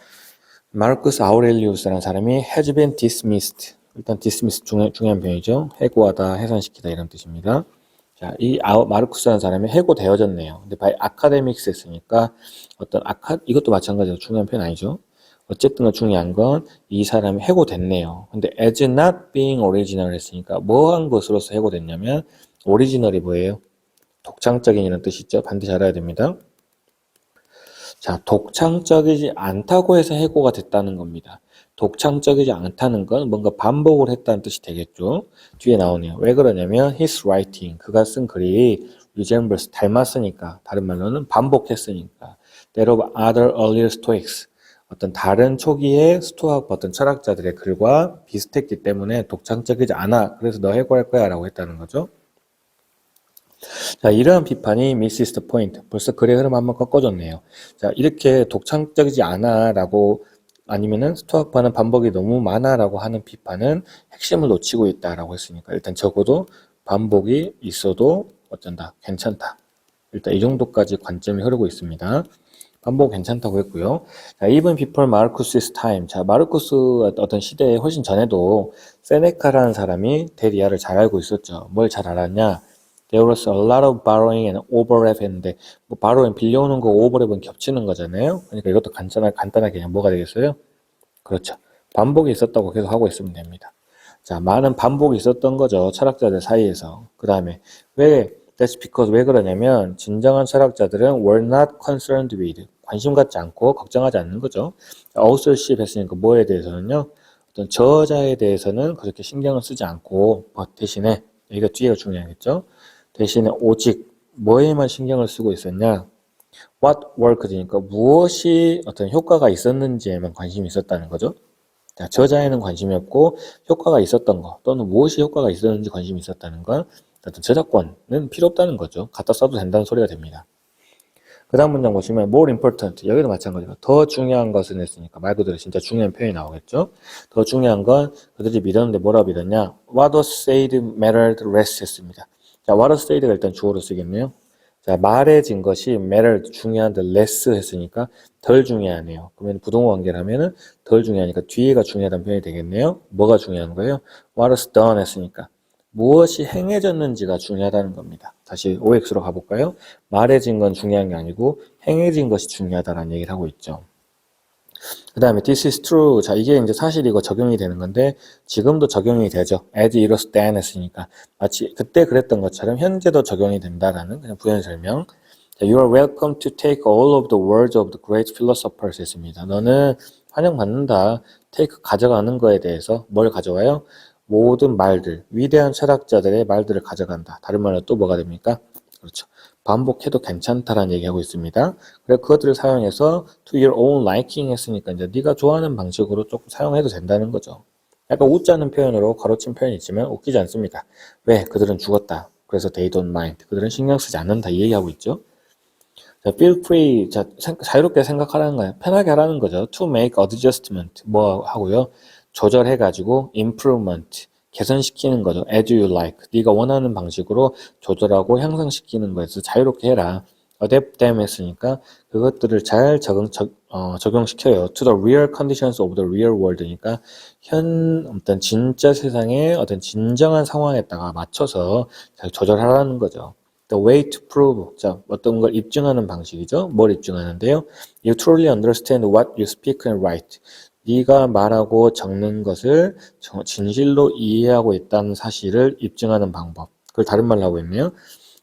마르쿠스 아우렐리우스라는 사람이 has been dismissed. 일단 dismiss 중요한 표현이죠. 해고하다, 해산시키다 이런 뜻입니다. 자, 이 마르쿠스라는 사람이 해고되어졌네요. 근데 by academics 했으니까 어떤 이것도 마찬가지로 중요한 표현 아니죠. 어쨌든 중요한 건 이 사람이 해고됐네요. 근데 as not being original 했으니까 뭐 한 것으로서 해고됐냐면 오리지널이 뭐예요? 독창적인 이런 뜻이죠. 반드시 알아야 됩니다. 자, 독창적이지 않다고 해서 해고가 됐다는 겁니다. 독창적이지 않다는 건 뭔가 반복을 했다는 뜻이 되겠죠. 뒤에 나오네요. 왜 그러냐면 his writing, 그가 쓴 글이 resembles, 닮았으니까, 다른 말로는 반복했으니까. that of other earlier Stoics, 어떤 다른 초기의 스토아 어떤 철학자들의 글과 비슷했기 때문에 독창적이지 않아. 그래서 너 해고할 거야 라고 했다는 거죠. 자, 이러한 비판이 misses the point. 벌써 글의 흐름 한번 꺾어줬네요. 자, 이렇게 독창적이지 않아 라고 아니면은 스토아파는 반복이 너무 많아 라고 하는 비판은 핵심을 놓치고 있다 라고 했으니까 일단 적어도 반복이 있어도 어쩐다, 괜찮다. 일단 이 정도까지 관점이 흐르고 있습니다. 반복 괜찮다고 했고요. 자, even before Marcus's time. 자, 마르쿠스 어떤 시대에 훨씬 전에도 세네카라는 사람이 데리아를 잘 알고 있었죠. 뭘 잘 알았냐? There was a lot of borrowing and overlap 했는데 뭐 borrowing 빌려오는 거 overlap은 겹치는 거잖아요. 그러니까 이것도 간단하게 그냥 뭐가 되겠어요? 그렇죠. 반복이 있었다고 계속 하고 있으면 됩니다. 자, 많은 반복이 있었던 거죠. 철학자들 사이에서. 그 다음에 that's because 왜 그러냐면 진정한 철학자들은 were not concerned with, 관심 갖지 않고 걱정하지 않는 거죠. authorship 했으니까 뭐에 대해서는요. 어떤 저자에 대해서는 그렇게 신경을 쓰지 않고 대신에 여기가 뒤에가 중요하겠죠. 대신에 오직 뭐에만 신경을 쓰고 있었냐? What worked니까 무엇이 어떤 효과가 있었는지에만 관심이 있었다는 거죠. 자, 저자에는 관심이 없고 효과가 있었던 거 또는 무엇이 효과가 있었는지 관심이 있었다는 건 어떤 저작권은 필요 없다는 거죠. 갖다 써도 된다는 소리가 됩니다. 그 다음 문장 보시면 more important, 여기도 마찬가지로 더 중요한 것은 했으니까 말 그대로 진짜 중요한 표현이 나오겠죠. 더 중요한 건 그들이 믿었는데 뭐라고 믿었냐? What was said mattered less 했습니다. 자, what was said가 일단 주어로 쓰겠네요. 자, 말해진 것이 mattered, 중요한데 less 했으니까 덜 중요하네요. 그러면 부동어 관계를 하면은 덜 중요하니까 뒤에가 중요하다는 표현이 되겠네요. 뭐가 중요한 거예요? What was done 했으니까 무엇이 행해졌는지가 중요하다는 겁니다. 다시 OX로 가볼까요? 말해진 건 중요한 게 아니고 행해진 것이 중요하다는 얘기를 하고 있죠. 그 다음에 this is true. 자, 이게 이제 사실 이거 적용이 되는 건데 지금도 적용이 되죠. as it was then 했으니까 마치 그때 그랬던 것처럼 현재도 적용이 된다라는 그냥 부연 설명. 자, you are welcome to take all of the words of the great philosophers 했습니다. 너는 환영받는다. take 가져가는 거에 대해서 뭘 가져와요? 모든 말들, 위대한 철학자들의 말들을 가져간다. 다른 말로 또 뭐가 됩니까? 그렇죠. 반복해도 괜찮다라는 얘기하고 있습니다. 그래서 그것들을 사용해서 to your own liking 했으니까 이제 네가 좋아하는 방식으로 조금 사용해도 된다는 거죠. 약간 웃자는 표현으로 가로친 표현이 있지만 웃기지 않습니다. 왜? 그들은 죽었다. 그래서 they don't mind. 그들은 신경 쓰지 않는다. 이 얘기하고 있죠. 자, feel free. 자, 자유롭게 생각하라는 거예요. 편하게 하라는 거죠. to make adjustment. 뭐 하고요. 조절해가지고 improvement. 개선시키는 거죠. as you like. 네가 원하는 방식으로 조절하고 향상시키는 거에서 자유롭게 해라. adapt them 했으니까 그것들을 잘 적용시켜요. to the real conditions of the real world니까 현 어떤 진짜 세상의 어떤 진정한 상황에다가 맞춰서 잘 조절하라는 거죠. The way to prove. 자, 어떤 걸 입증하는 방식이죠. 뭘 입증하는데요? You truly understand what you speak and write. 네가 말하고 적는 것을 진실로 이해하고 있다는 사실을 입증하는 방법. 그걸 다른 말로 하고 있네요.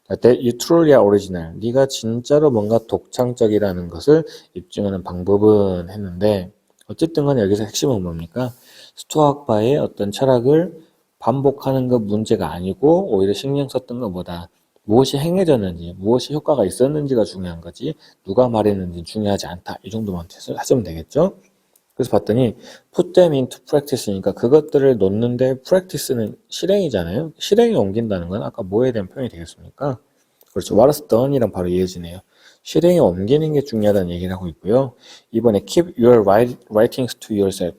That you truly are original. 네가 진짜로 뭔가 독창적이라는 것을 입증하는 방법은 했는데 어쨌든 간에 여기서 핵심은 뭡니까? 스토아학파의 어떤 철학을 반복하는 것 문제가 아니고 오히려 신경 썼던 것보다 무엇이 행해졌는지, 무엇이 효과가 있었는지가 중요한 거지 누가 말했는지 중요하지 않다. 이 정도만 하시면 되겠죠? 그래서 봤더니 put them into practice니까 그것들을 놓는데 practice는 실행이잖아요. 실행에 옮긴다는 건 아까 뭐에 대한 표현이 되겠습니까? 그렇죠. what is done이랑 바로 이어지네요. 실행에 옮기는 게 중요하다는 얘기를 하고 있고요. 이번에 keep your writings to yourself.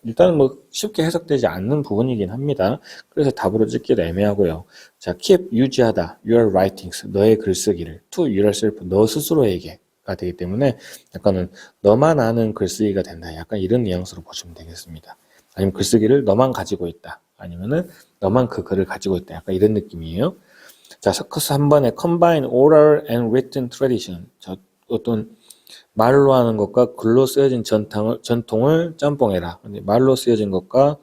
일단은 뭐 쉽게 해석되지 않는 부분이긴 합니다. 그래서 답으로 찍기도 애매하고요. 자, keep 유지하다. your writings. 너의 글쓰기를 to yourself. 너 스스로에게. 가 되기 때문에 약간은 너만 아는 글쓰기가 된다. 약간 이런 뉘앙스로 보시면 되겠습니다. 아니면 글쓰기를 너만 가지고 있다. 아니면은 너만 그 글을 가지고 있다. 약간 이런 느낌이에요. 자, 서커스 한 번에 combine oral and written tradition. 자, 어떤 말로 하는 것과 글로 쓰여진 전통을 짬뽕해라. 말로 쓰여진 것과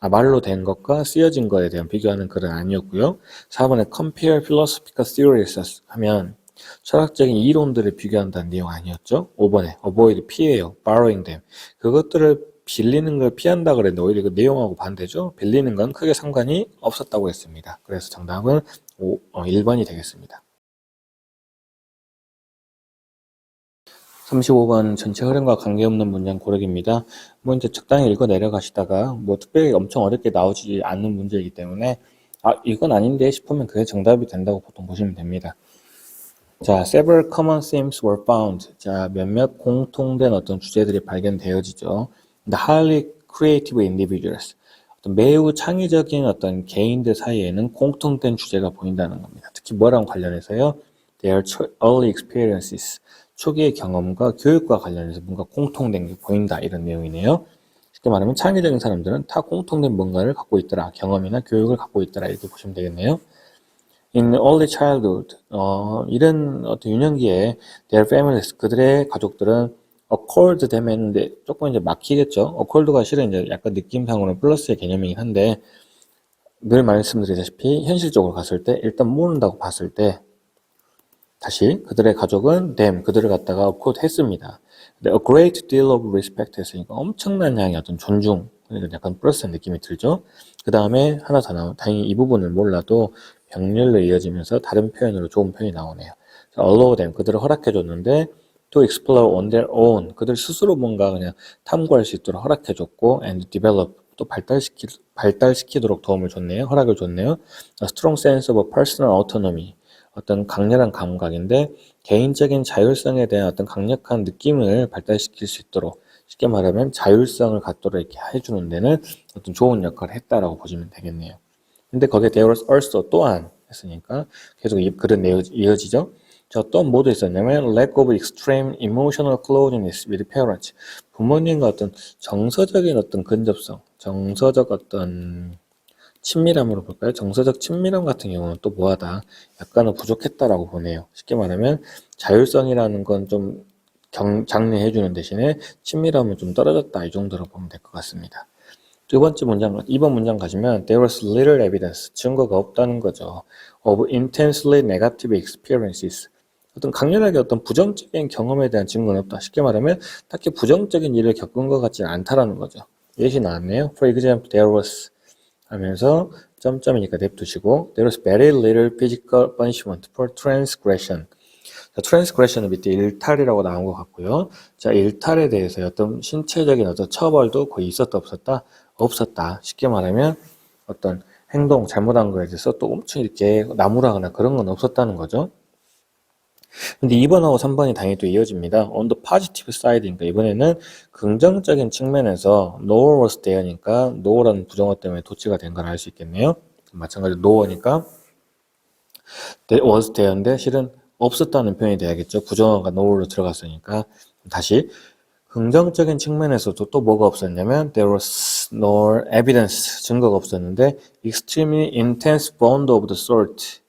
말로 된 것과 쓰여진 것에 대한 비교하는 글은 아니었고요. 4번에 compare philosophical theories 하면 철학적인 이론들을 비교한다는 내용 아니었죠? 5번에 avoid 피해요. borrowing them. 그것들을 빌리는 걸 피한다 그랬는데 오히려 그 내용하고 반대죠? 빌리는 건 크게 상관이 없었다고 했습니다. 그래서 정답은 1번이 되겠습니다. 35번 전체 흐름과 관계없는 문장 고르기입니다. 뭐 이제 적당히 읽어 내려가시다가 뭐 특별히 엄청 어렵게 나오지 않는 문제이기 때문에 이건 아닌데 싶으면 그게 정답이 된다고 보통 보시면 됩니다. 자, several common themes were found. 자, 몇몇 공통된 어떤 주제들이 발견되어지죠. The highly creative individuals. 어떤 매우 창의적인 어떤 개인들 사이에는 공통된 주제가 보인다는 겁니다. 특히 뭐랑 관련해서요? Their early experiences. 초기의 경험과 교육과 관련해서 뭔가 공통된 게 보인다. 이런 내용이네요. 쉽게 말하면 창의적인 사람들은 다 공통된 뭔가를 갖고 있더라. 경험이나 교육을 갖고 있더라. 이렇게 보시면 되겠네요. In early childhood, 이런 어떤 유년기에 their families, 그들의 가족들은 accord them 했는데 조금 이제 막히겠죠. accord가 실은 이제 약간 느낌상으로는 플러스의 개념이긴 한데 늘 말씀드리다시피 현실적으로 갔을 때 일단 모른다고 봤을 때 다시 그들의 가족은 them, 그들을 갖다가 accord 했습니다. 근데 a great deal of respect 했으니까 엄청난 양의 어떤 존중, 그러니까 약간 플러스의 느낌이 들죠. 그 다음에 하나 더 나오면 다행히 이 부분을 몰라도 병렬로 이어지면서 다른 표현으로 좋은 표현이 나오네요. allow them, 그들을 허락해줬는데 to explore on their own, 그들 스스로 뭔가 그냥 탐구할 수 있도록 허락해줬고 and develop, 또 발달시키도록 도움을 줬네요. 허락을 줬네요. A strong sense of personal autonomy, 어떤 강렬한 감각인데 개인적인 자율성에 대한 어떤 강력한 느낌을 발달시킬 수 있도록 쉽게 말하면 자율성을 갖도록 이렇게 해주는 데는 어떤 좋은 역할을 했다라고 보시면 되겠네요. 근데 거기에 there was also 또한 했으니까 계속 그런 내용이 이어지죠. 자, 또 뭐도 있었냐면 lack of extreme emotional closeness with parents. 부모님과 어떤 정서적인 어떤 근접성, 정서적 어떤 친밀함으로 볼까요? 정서적 친밀함 같은 경우는 또 뭐하다? 약간은 부족했다라고 보네요. 쉽게 말하면 자율성이라는 건 좀 장려해주는 대신에 친밀함은 좀 떨어졌다. 이 정도로 보면 될 것 같습니다. 두 번째 문장, 2번 문장 가시면 there was little evidence, 증거가 없다는 거죠. of intensely negative experiences. 어떤 강렬하게 어떤 부정적인 경험에 대한 증거는 없다. 쉽게 말하면 딱히 부정적인 일을 겪은 것 같지는 않다라는 거죠. 예시 나왔네요. For example, there was 하면서 점점이니까 냅두시고 there was very little physical punishment for transgression. 자, transgression은 밑에 일탈이라고 나온 것 같고요. 자, 일탈에 대해서 어떤 신체적인 어떤 처벌도 거의 있었다 없었다? 없었다. 쉽게 말하면 어떤 행동 잘못한 거에 대해서 또 엄청 이렇게 나무라거나 그런 건 없었다는 거죠. 근데 2번하고 3번이 당연히 또 이어집니다. On the positive side니까 이번에는 긍정적인 측면에서 nor was there니까 no라는 부정어 때문에 도치가 된 걸 알 수 있겠네요. 마찬가지로 no니까 was there인데 실은 없었다는 표현이 돼야겠죠. 부정어가 no로 들어갔으니까. 다시 긍정적인 측면에서도 또 뭐가 없었냐면 there was no evidence, 증거가 없었는데 extremely intense bond of the sort,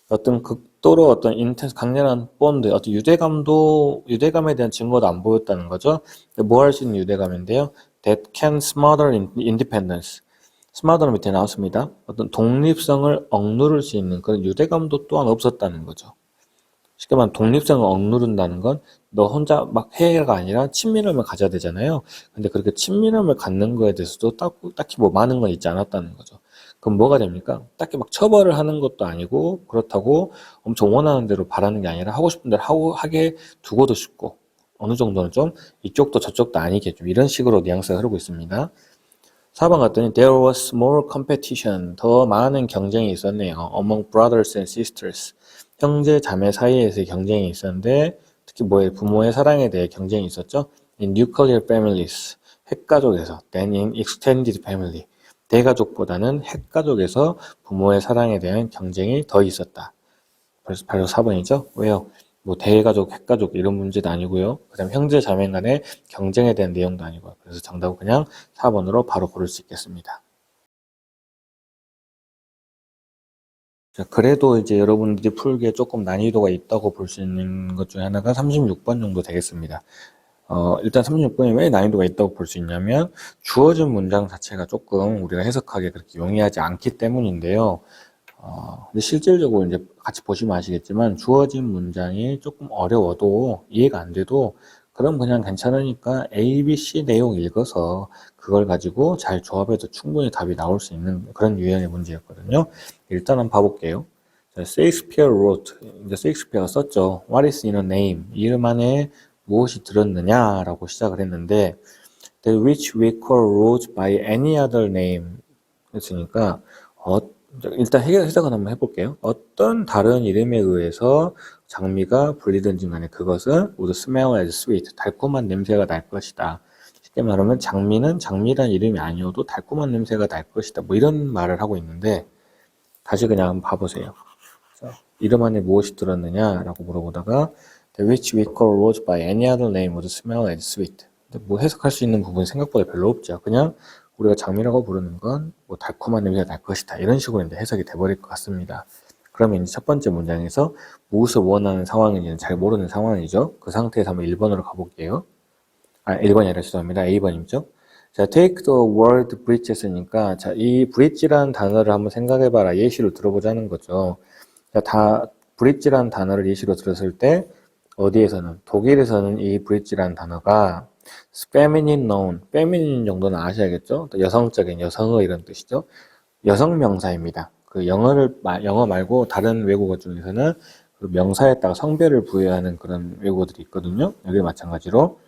어떤 극도로 어떤 intense, 강렬한 bond, 어떤 유대감에 대한 증거도 안 보였다는 거죠. 뭐 할 수 있는 유대감인데요. that can smother independence. smother 밑에 나왔습니다. 어떤 독립성을 억누를 수 있는 그런 유대감도 또한 없었다는 거죠. 쉽게 말하면 독립성을 억누른다는 건 너 혼자 막 해가 아니라 친밀함을 가져야 되잖아요. 근데 그렇게 친밀함을 갖는 거에 대해서도 딱히 뭐 많은 건 있지 않았다는 거죠. 그럼 뭐가 됩니까? 딱히 막 처벌을 하는 것도 아니고 그렇다고 엄청 원하는 대로 바라는 게 아니라 하고 싶은 대로 하게 두고도 싶고 어느 정도는 좀 이쪽도 저쪽도 아니게 좀 이런 식으로 뉘앙스가 흐르고 있습니다. 4번 갔더니 there was more competition, 더 많은 경쟁이 있었네요. among brothers and sisters, 형제 자매 사이에서의 경쟁이 있었는데 특히 뭐에 부모의 사랑에 대해 경쟁이 있었죠. in nuclear families, 핵가족에서 than in extended family, 대가족보다는 핵가족에서 부모의 사랑에 대한 경쟁이 더 있었다. 바로 4번이죠. 왜요? 뭐 대가족, 핵가족 이런 문제도 아니고요. 그 다음 형제 자매 간의 경쟁에 대한 내용도 아니고요. 그래서 정답은 그냥 4번으로 바로 고를 수 있겠습니다. 자, 그래도 이제 여러분들이 풀기에 조금 난이도가 있다고 볼 수 있는 것 중에 하나가 36번 정도 되겠습니다. 일단 36번이 왜 난이도가 있다고 볼 수 있냐면 주어진 문장 자체가 조금 우리가 해석하기 그렇게 용이하지 않기 때문인데요. 근데 실질적으로 이제 같이 보시면 아시겠지만 주어진 문장이 조금 어려워도 이해가 안 돼도 그럼 그냥 괜찮으니까 A, B, C 내용 읽어서 그걸 가지고 잘 조합해도 충분히 답이 나올 수 있는 그런 유형의 문제였거든요. 일단 한번 봐볼게요. Shakespeare wrote, 이제 셰익스피어가 썼죠. What is in a name? 이름 안에 무엇이 들었느냐? 라고 시작을 했는데 That which we call rose by any other name. 했으니까 일단 해석을 한번 해볼게요. 어떤 다른 이름에 의해서 장미가 불리든지 간에 그것은 would smell as sweet, 달콤한 냄새가 날 것이다. 쉽게 말하면 장미는 장미란 이름이 아니어도 달콤한 냄새가 날 것이다. 뭐 이런 말을 하고 있는데 다시 그냥 한번 봐보세요. 이름 안에 무엇이 들었느냐라고 물어보다가 The which we call rose by any other name would smell as sweet. 근데 뭐 해석할 수 있는 부분이 생각보다 별로 없죠. 그냥 우리가 장미라고 부르는 건 뭐 달콤한 냄새가 날 것이다. 이런 식으로 이제 해석이 돼버릴 것 같습니다. 그러면 이제 첫 번째 문장에서 무엇을 원하는 상황인지는 잘 모르는 상황이죠. 그 상태에서 한번 1번으로 가볼게요. 1번이 아니라 죄송합니다. A번이죠. 자, take the word bridge 했으니까, 자, 이 bridge라는 단어를 한번 생각해봐라. 예시로 들어보자는 거죠. 자, bridge라는 단어를 예시로 들었을 때, 어디에서는, 독일에서는 이 bridge라는 단어가 feminine noun, feminine 정도는 아셔야겠죠? 또 여성적인, 여성의 이런 뜻이죠. 여성 명사입니다. 그 영어 말고 다른 외국어 중에서는 그 명사에다가 성별을 부여하는 그런 외국어들이 있거든요. 여기 마찬가지로.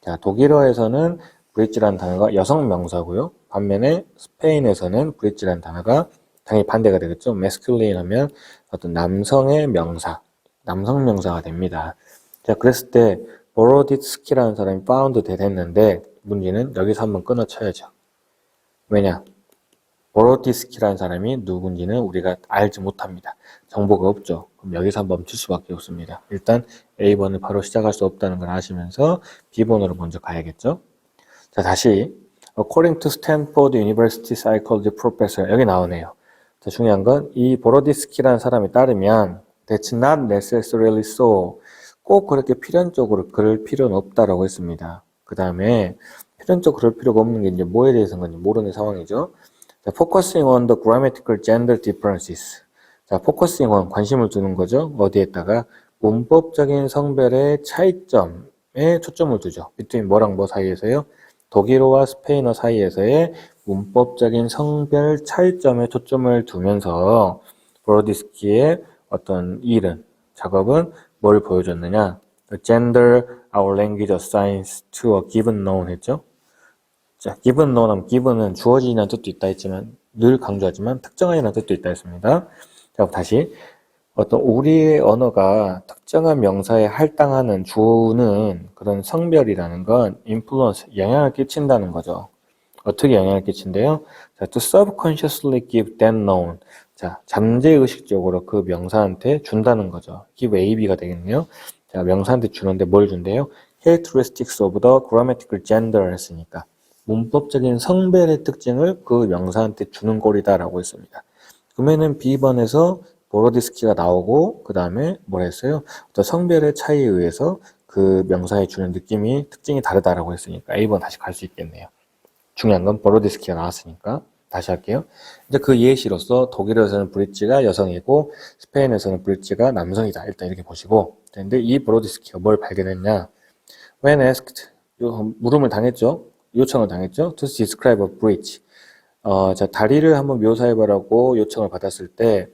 자, 독일어에서는 bridge라는 단어가 여성 명사고요. 반면에 스페인에서는 bridge라는 단어가 당연히 반대가 되겠죠. masculine 하면 어떤 남성의 명사, 남성 명사가 됩니다. 자, 그랬을 때 보로디스키라는 사람이 found 됐는데 문제는 여기서 한번 끊어쳐야죠. 왜냐? 보로디스키라는 사람이 누군지는 우리가 알지 못합니다. 정보가 없죠. 그럼 여기서 멈출 수밖에 없습니다. 일단 A번을 바로 시작할 수 없다는 걸 아시면서 B번으로 먼저 가야겠죠. 자, 다시 According to Stanford University Psychology Professor, 여기 나오네요. 자, 중요한 건 이 보로디스키라는 사람에 따르면 That's not necessarily so. 꼭 그렇게 필연적으로 그럴 필요는 없다라고 했습니다. 그 다음에 필연적으로 그럴 필요가 없는 게 이제 뭐에 대해서인 건지 모르는 상황이죠. 자, focusing on the grammatical gender differences. 자, focusing on, 관심을 두는 거죠. 어디에다가? 문법적인 성별의 차이점에 초점을 두죠. between 뭐랑 뭐 사이에서요? 독일어와 스페인어 사이에서의 문법적인 성별 차이점에 초점을 두면서 브로디스키의 어떤 일은, 작업은 뭘 보여줬느냐? The gender our language assigns to a given noun 했죠? 자, given noun 하면 given은 주어진이라는 뜻도 있다 했지만, 늘 강조하지만 특정한이라는 뜻도 있다 했습니다. 자, 다시 어떤 우리의 언어가 특정한 명사에 할당하는 주는 그런 성별이라는 건 influence, 영향을 끼친다는 거죠. 어떻게 영향을 끼친대요? 자, to subconsciously give that noun. 자, 잠재의식적으로 그 명사한테 준다는 거죠. give AB가 되겠네요. 자, 명사한테 주는데 뭘 준대요? characteristics of the grammatical gender 했으니까 문법적인 성별의 특징을 그 명사한테 주는 꼴이다라고 했습니다. 그러면은 B번에서 보로디스키가 나오고 그 다음에 뭘 했어요? 어떤 성별의 차이에 의해서 그 명사에 주는 느낌이 특징이 다르다라고 했으니까 A번 다시 갈 수 있겠네요. 중요한 건 보로디스키가 나왔으니까 다시 할게요. 이제 그 예시로서 독일에서는 브릿지가 여성이고 스페인에서는 브릿지가 남성이다. 일단 이렇게 보시고, 근데 이 보로디스키가 뭘 발견했냐? When asked, 물음을 당했죠. 요청을 당했죠. To describe a bridge. 자, 다리를 한번 묘사해보라고 요청을 받았을 때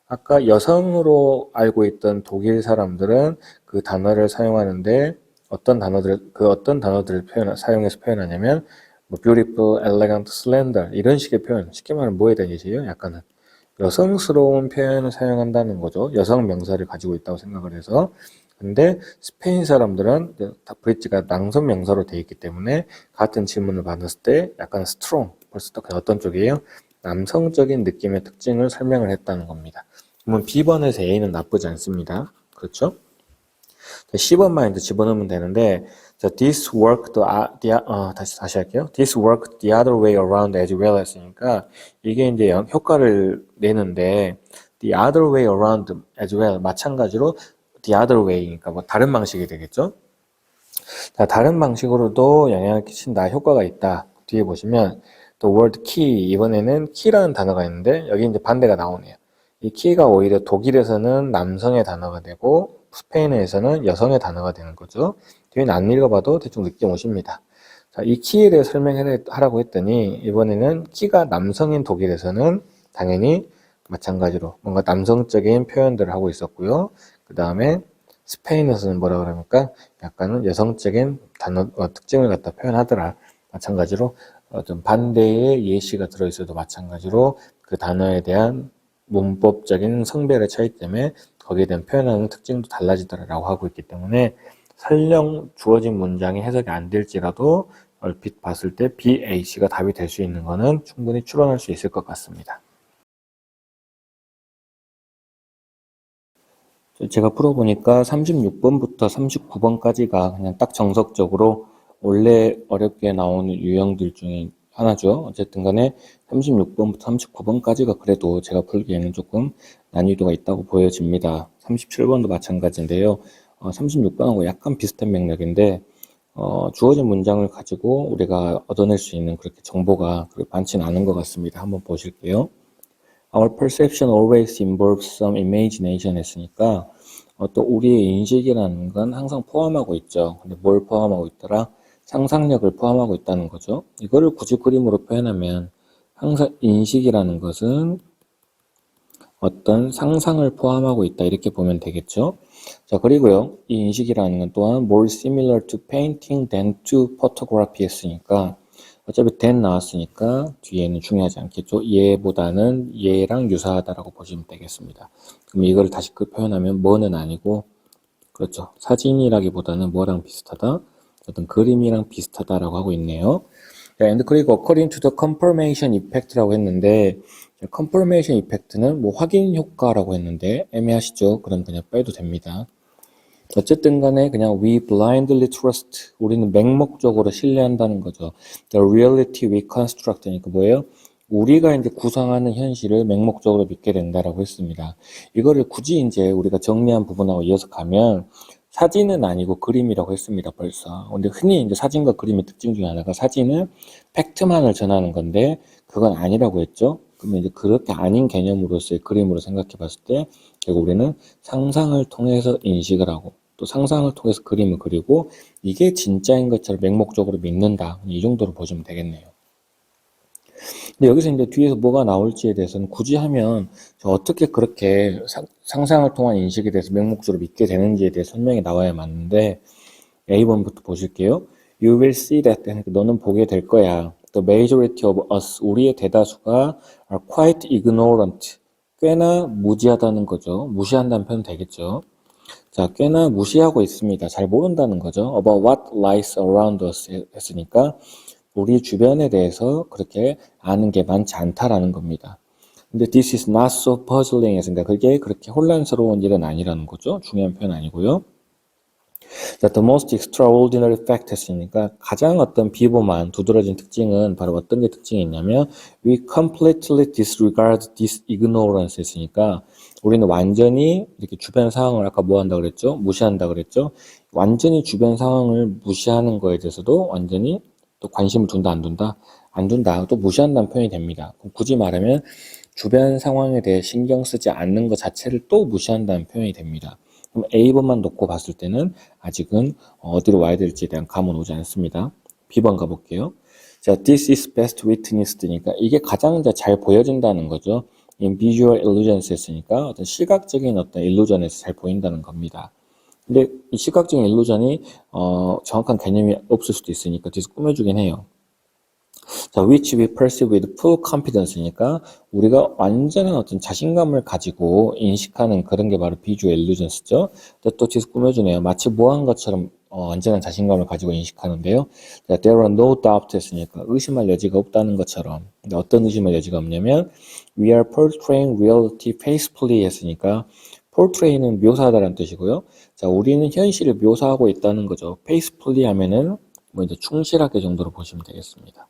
아까 여성으로 알고 있던 독일 사람들은 그 단어를 사용하는데 어떤 단어들을 사용해서 표현하냐면 뭐 beautiful, elegant, slender 이런 식의 표현, 쉽게 말하면 뭐에 대한 얘기예요? 약간은 여성스러운 표현을 사용한다는 거죠. 여성 명사를 가지고 있다고 생각을 해서. 근데 스페인 사람들은 브릿지가 남성 명사로 되어 있기 때문에 같은 질문을 받았을 때 약간 strong, 벌써 또 어떤 쪽이에요? 남성적인 느낌의 특징을 설명을 했다는 겁니다. 그러면 B번에서 A는 나쁘지 않습니다. 그렇죠? 10번만 이제 집어넣으면 되는데, 자, this worked 다시 할게요. This worked the other way around as well 했으니까 이게 이제 효과를 내는데 the other way around as well 마찬가지로 the other way니까 뭐 다른 방식이 되겠죠. 자, 다른 방식으로도 영향을 끼친다, 효과가 있다. 뒤에 보시면 the word key, 이번에는 key라는 단어가 있는데 여기 이제 반대가 나오네요. 이 key가 오히려 독일에서는 남성의 단어가 되고 스페인에서는 여성의 단어가 되는 거죠. 뒤에는 안 읽어봐도 대충 느낌 오십니다. 자, 이 key에 대해 설명하라고 했더니 이번에는 key가 남성인 독일에서는 당연히 마찬가지로 뭔가 남성적인 표현들을 하고 있었고요. 그 다음에 스페인에서는 뭐라 그럽니까? 약간은 여성적인 단어, 특징을 갖다 표현하더라. 마찬가지로 어떤 반대의 예시가 들어있어도 마찬가지로 그 단어에 대한 문법적인 성별의 차이 때문에 거기에 대한 표현하는 특징도 달라지더라라고 하고 있기 때문에 설령 주어진 문장이 해석이 안 될지라도 얼핏 봤을 때 B, A, C가 답이 될 수 있는 거는 충분히 추론할 수 있을 것 같습니다. 제가 풀어보니까 36번부터 39번까지가 그냥 딱 정석적으로 원래 어렵게 나오는 유형들 중에 하나죠. 어쨌든 간에 36번부터 39번까지가 그래도 제가 풀기에는 조금 난이도가 있다고 보여집니다. 37번도 마찬가지인데요. 36번하고 약간 비슷한 맥락인데 주어진 문장을 가지고 우리가 얻어낼 수 있는 그렇게 정보가 많지는 않은 것 같습니다. 한번 보실게요. Our perception always involves some imagination 했으니까 또 우리의 인식이라는 건 항상 포함하고 있죠. 근데 뭘 포함하고 있더라? 상상력을 포함하고 있다는 거죠. 이거를 굳이 그림으로 표현하면 항상 인식이라는 것은 어떤 상상을 포함하고 있다 이렇게 보면 되겠죠. 자, 그리고요, 이 인식이라는 건 또한 more similar to painting than to photography 했으니까 어차피 than 나왔으니까 뒤에는 중요하지 않겠죠. 얘보다는 얘랑 유사하다라고 보시면 되겠습니다. 그럼 이걸 다시 표현하면 뭐는 아니고, 그렇죠, 사진이라기보다는 뭐랑 비슷하다? 어떤 그림이랑 비슷하다라고 하고 있네요. and 그리고 according to the confirmation effect라고 했는데, confirmation effect는 뭐 확인 효과라고 했는데 애매하시죠? 그럼 그냥 빼도 됩니다. 어쨌든 간에 그냥 we blindly trust, 우리는 맹목적으로 신뢰한다는 거죠. The reality we construct니까 뭐예요? 우리가 이제 구상하는 현실을 맹목적으로 믿게 된다라고 했습니다. 이거를 굳이 이제 우리가 정리한 부분하고 이어서 가면 사진은 아니고 그림이라고 했습니다, 벌써. 근데 흔히 이제 사진과 그림의 특징 중에 하나가 사진은 팩트만을 전하는 건데 그건 아니라고 했죠. 그러면 이제 그렇게 아닌 개념으로서의 그림으로 생각해 봤을 때 결국 우리는 상상을 통해서 인식을 하고 또 상상을 통해서 그림을 그리고 이게 진짜인 것처럼 맹목적으로 믿는다. 이 정도로 보시면 되겠네요. 근데 여기서 이제 뒤에서 뭐가 나올지에 대해서는 굳이 하면 어떻게 그렇게 상상을 통한 인식에 대해서 맹목적으로 믿게 되는지에 대해 설명이 나와야 맞는데 A번부터 보실게요. You will see that. 너는 보게 될 거야. The majority of us. 우리의 대다수가 are quite ignorant. 꽤나 무지하다는 거죠. 무시한다는 표현 되겠죠. 자, 꽤나 무시하고 있습니다. 잘 모른다는 거죠. About what lies around us 했으니까 우리 주변에 대해서 그렇게 아는 게 많지 않다라는 겁니다. 근데 this is not so puzzling 했으니까 그게 그렇게 혼란스러운 일은 아니라는 거죠. 중요한 표현 아니고요. That the most extraordinary fact 했으니까 가장 어떤 비범한 두드러진 특징은 바로 어떤 게 특징이 있냐면 we completely disregard this ignorance 했으니까 우리는 완전히 이렇게 주변 상황을 아까 뭐 한다 그랬죠? 무시한다 그랬죠? 완전히 주변 상황을 무시하는 거에 대해서도 완전히 또 관심을 둔다 안 둔다? 안 둔다. 또 무시한다는 표현이 됩니다. 그럼 굳이 말하면 주변 상황에 대해 신경 쓰지 않는 것 자체를 또 무시한다는 표현이 됩니다. 그럼 A번만 놓고 봤을 때는 아직은 어디로 와야 될지에 대한 감은 오지 않습니다. B번 가볼게요. 자, this is best witness드니까 이게 가장 잘 보여진다는 거죠. in visual illusions 했으니까 어떤 시각적인 어떤 일루전에서 잘 보인다는 겁니다. 근데 이 시각적인 일루전이 정확한 개념이 없을 수도 있으니까 뒤에서 꾸며주긴 해요. 자, which we perceive with full confidence니까 우리가 완전한 어떤 자신감을 가지고 인식하는 그런 게 바로 visual illusions죠. 또 뒤에서 꾸며주네요. 마치 뭐한 것처럼 완전한 자신감을 가지고 인식하는데요. 자, there are no doubt 했으니까 의심할 여지가 없다는 것처럼. 근데 어떤 의심할 여지가 없냐면 we are portraying reality faithfully 했으니까 portray는 묘사하다라는 뜻이고요. 자, 우리는 현실을 묘사하고 있다는 거죠. faithfully 하면은 뭐 이제 충실하게 정도로 보시면 되겠습니다.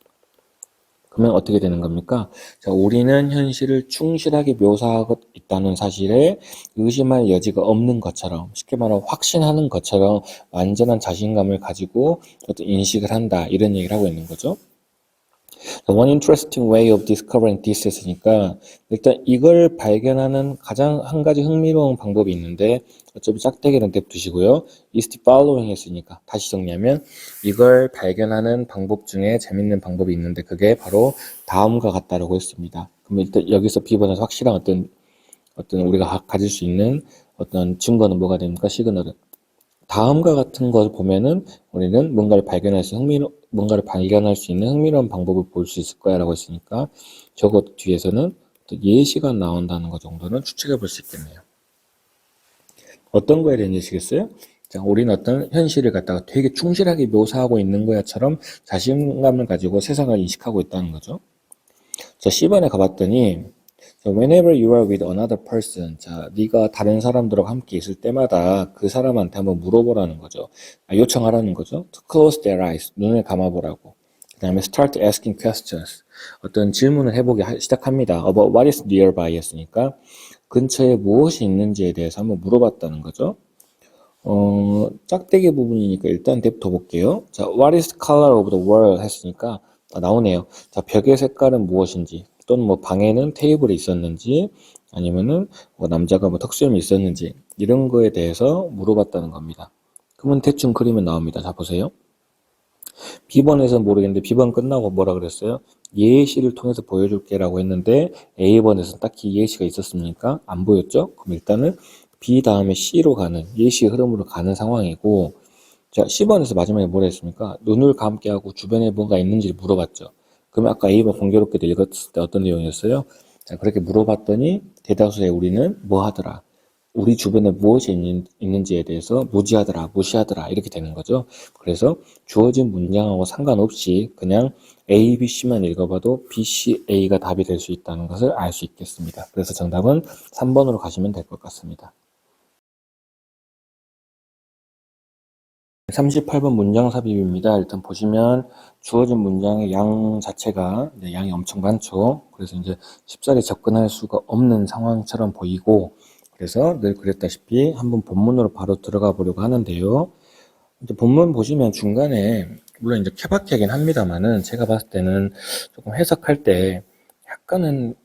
그러면 어떻게 되는 겁니까? 자, 우리는 현실을 충실하게 묘사하고 있다는 사실에 의심할 여지가 없는 것처럼, 쉽게 말하면 확신하는 것처럼 완전한 자신감을 가지고 어떤 인식을 한다. 이런 얘기를 하고 있는 거죠. One interesting way of discovering this 했으니까 일단 이걸 발견하는 가장 한 가지 흥미로운 방법이 있는데 어차피 짝대기는 냅두시고요. is the following 했으니까 다시 정리하면 이걸 발견하는 방법 중에 재밌는 방법이 있는데 그게 바로 다음과 같다라고 했습니다. 그럼 일단 여기서 B번에서 확실한 어떤 우리가 가질 수 있는 어떤 증거는 뭐가 됩니까? 시그널은. 다음과 같은 걸 보면은 우리는 뭔가를 발견할 수 있는 흥미로운 방법을 볼 수 있을 거야 라고 했으니까 저것 뒤에서는 또 예시가 나온다는 것 정도는 추측해 볼 수 있겠네요. 어떤 거에 대한 예시겠어요? 자, 우리는 어떤 현실을 갖다가 되게 충실하게 묘사하고 있는 거야처럼 자신감을 가지고 세상을 인식하고 있다는 거죠. 자, C번에 가봤더니 So whenever you are with another person, 자, 네가 다른 사람들과 함께 있을 때마다 그 사람한테 한번 물어보라는 거죠. 요청하라는 거죠. To close their eyes, 눈을 감아보라고. 그 다음에 start asking questions, 어떤 질문을 해보기 시작합니다. About what is nearby 했으니까 근처에 무엇이 있는지에 대해서 한번 물어봤다는 거죠. 짝대기 부분이니까 일단 냅둬 볼게요. 자, what is the color of the wall 했으니까 나오네요. 자, 벽의 색깔은 무엇인지, 또는 뭐 방에는 테이블이 있었는지, 아니면은 뭐 남자가 뭐 턱수염이 있었는지, 이런 거에 대해서 물어봤다는 겁니다. 그러면 대충 그리면 나옵니다. 자, 보세요. B번에서는 모르겠는데 B번 끝나고 뭐라 그랬어요? 예시를 통해서 보여줄게 라고 했는데 A번에서는 딱히 예시가 있었습니까? 안 보였죠? 그럼 일단은 B 다음에 C로 가는 예시의 흐름으로 가는 상황이고, 자, C번에서 마지막에 뭐라 했습니까? 눈을 감게 하고 주변에 뭔가 있는지를 물어봤죠. 그러면 아까 A번 공교롭게도 읽었을 때 어떤 내용이었어요? 자, 그렇게 물어봤더니 대다수의 우리는 뭐 하더라? 우리 주변에 무엇이 있는지에 대해서 무시하더라 이렇게 되는 거죠. 그래서 주어진 문장하고 상관없이 그냥 A, B, C만 읽어봐도 B, C, A가 답이 될 수 있다는 것을 알 수 있겠습니다. 그래서 정답은 3번으로 가시면 될 것 같습니다. 38번 문장 삽입입니다. 일단 보시면 주어진 문장의 양 자체가 양이 엄청 많죠. 그래서 이제 쉽사리 접근할 수가 없는 상황처럼 보이고, 그래서 늘 그랬다시피 한번 본문으로 바로 들어가 보려고 하는데요. 이제 본문 보시면 중간에 물론 이제 케바케긴 합니다만은 제가 봤을 때는 조금 해석할 때 약간은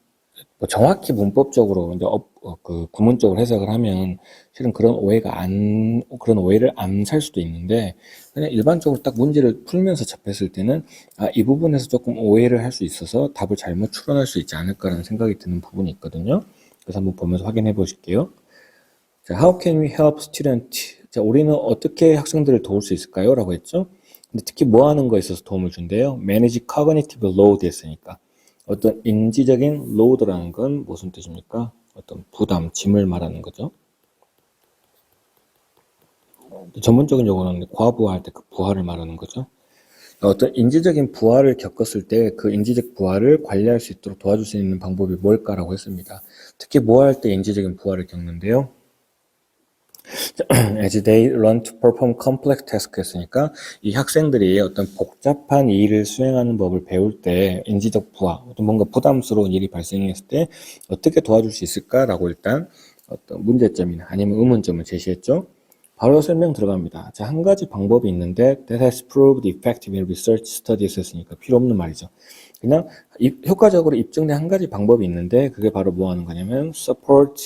뭐 정확히 문법적으로 이제 그 구문적으로 해석을 하면 실은 그런 오해를 안 살 수도 있는데, 그냥 일반적으로 딱 문제를 풀면서 접했을 때는 이 부분에서 조금 오해를 할 수 있어서 답을 잘못 추론할 수 있지 않을까라는 생각이 드는 부분이 있거든요. 그래서 한번 보면서 확인해 보실게요. 자, How can we help student? 자, 우리는 어떻게 학생들을 도울 수 있을까요? 라고 했죠. 근데 특히 뭐 하는 거에 있어서 도움을 준대요? Manage cognitive load 했으니까. 어떤 인지적인 load라는 건 무슨 뜻입니까? 어떤 부담, 짐을 말하는 거죠. 전문적인 용어는 과부하할 때 그 부하를 말하는 거죠. 어떤 인지적인 부하를 겪었을 때 그 인지적 부하를 관리할 수 있도록 도와줄 수 있는 방법이 뭘까라고 했습니다. 특히 뭐 할 때 인지적인 부하를 겪는데요? As they learn to perform complex tasks 했으니까 이 학생들이 어떤 복잡한 일을 수행하는 법을 배울 때 인지적 부하, 어떤 뭔가 부담스러운 일이 발생했을 때 어떻게 도와줄 수 있을까라고 일단 어떤 문제점이나 아니면 의문점을 제시했죠. 바로 설명 들어갑니다. 자, 한 가지 방법이 있는데 that has proved effective in research studies 했으니까 필요 없는 말이죠. 그냥 효과적으로 입증된 한 가지 방법이 있는데 그게 바로 뭐 하는 거냐면 support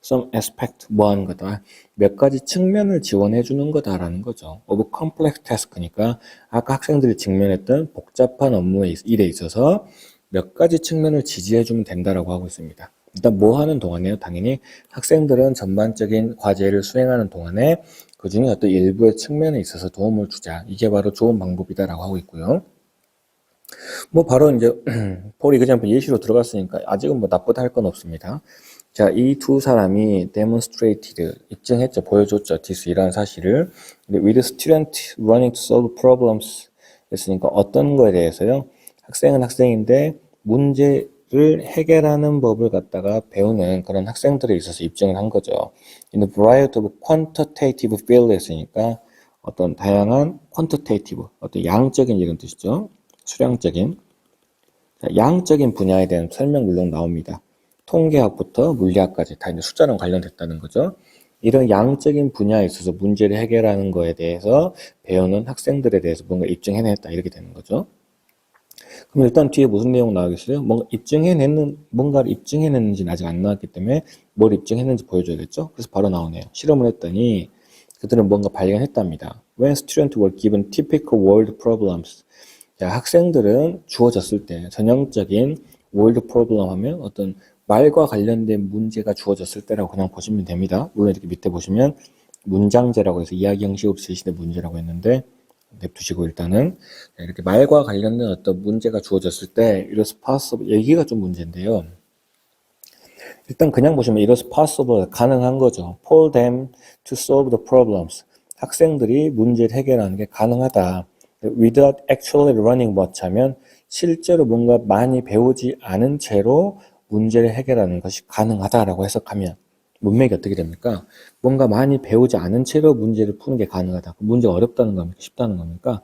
some aspect 뭐 하는 거다. 몇 가지 측면을 지원해 주는 거다라는 거죠. of complex task니까 아까 학생들이 직면했던 복잡한 업무의 일에 있어서 몇 가지 측면을 지지해 주면 된다라고 하고 있습니다. 일단 뭐 하는 동안에요? 당연히 학생들은 전반적인 과제를 수행하는 동안에 그 중에 어떤 일부의 측면에 있어서 도움을 주자. 이게 바로 좋은 방법이다라고 하고 있고요. 뭐 바로 이제 폴 이그젬플 예시로 들어갔으니까 아직은 뭐 나쁘다 할 건 없습니다. 자, 이 두 사람이 demonstrated, 입증했죠, 보여줬죠, this 이라는 사실을. with student running to solve problems 했으니까 어떤 거에 대해서요? 학생은 학생인데 문제를 해결하는 법을 갖다가 배우는 그런 학생들에 있어서 입증을 한 거죠. in a variety of quantitative field 했으니까 어떤 다양한 quantitative, 어떤 양적인 이런 뜻이죠. 수량적인. 자, 양적인 분야에 대한 설명 물론 나옵니다. 통계학부터 물리학까지 다 이제 숫자랑 관련됐다는 거죠. 이런 양적인 분야에 있어서 문제를 해결하는 거에 대해서 배우는 학생들에 대해서 뭔가 입증해냈다 이렇게 되는 거죠. 그럼 일단 뒤에 무슨 내용 나오겠어요? 뭔가를 입증해냈는지는 아직 안 나왔기 때문에 뭘 입증했는지 보여줘야겠죠? 그래서 바로 나오네요. 실험을 했더니 그들은 뭔가 발견했답니다. When students were given typical world problems. 자, 학생들은 주어졌을 때 전형적인 world problem 하면 어떤 말과 관련된 문제가 주어졌을 때라고 그냥 보시면 됩니다. 물론 이렇게 밑에 보시면 문장제라고 해서 이야기 형식으로 제시된 문제라고 했는데 냅두시고 일단은 이렇게 말과 관련된 어떤 문제가 주어졌을 때 it is possible, 여기가 좀 문제인데요. 일단 그냥 보시면 it is possible, 가능한 거죠. For them to solve the problems. 학생들이 문제를 해결하는 게 가능하다. without actually running much 하면 실제로 뭔가 많이 배우지 않은 채로 문제를 해결하는 것이 가능하다라고 해석하면 문맥이 어떻게 됩니까? 뭔가 많이 배우지 않은 채로 문제를 푸는 게 가능하다. 문제가 어렵다는 겁니까? 쉽다는 겁니까?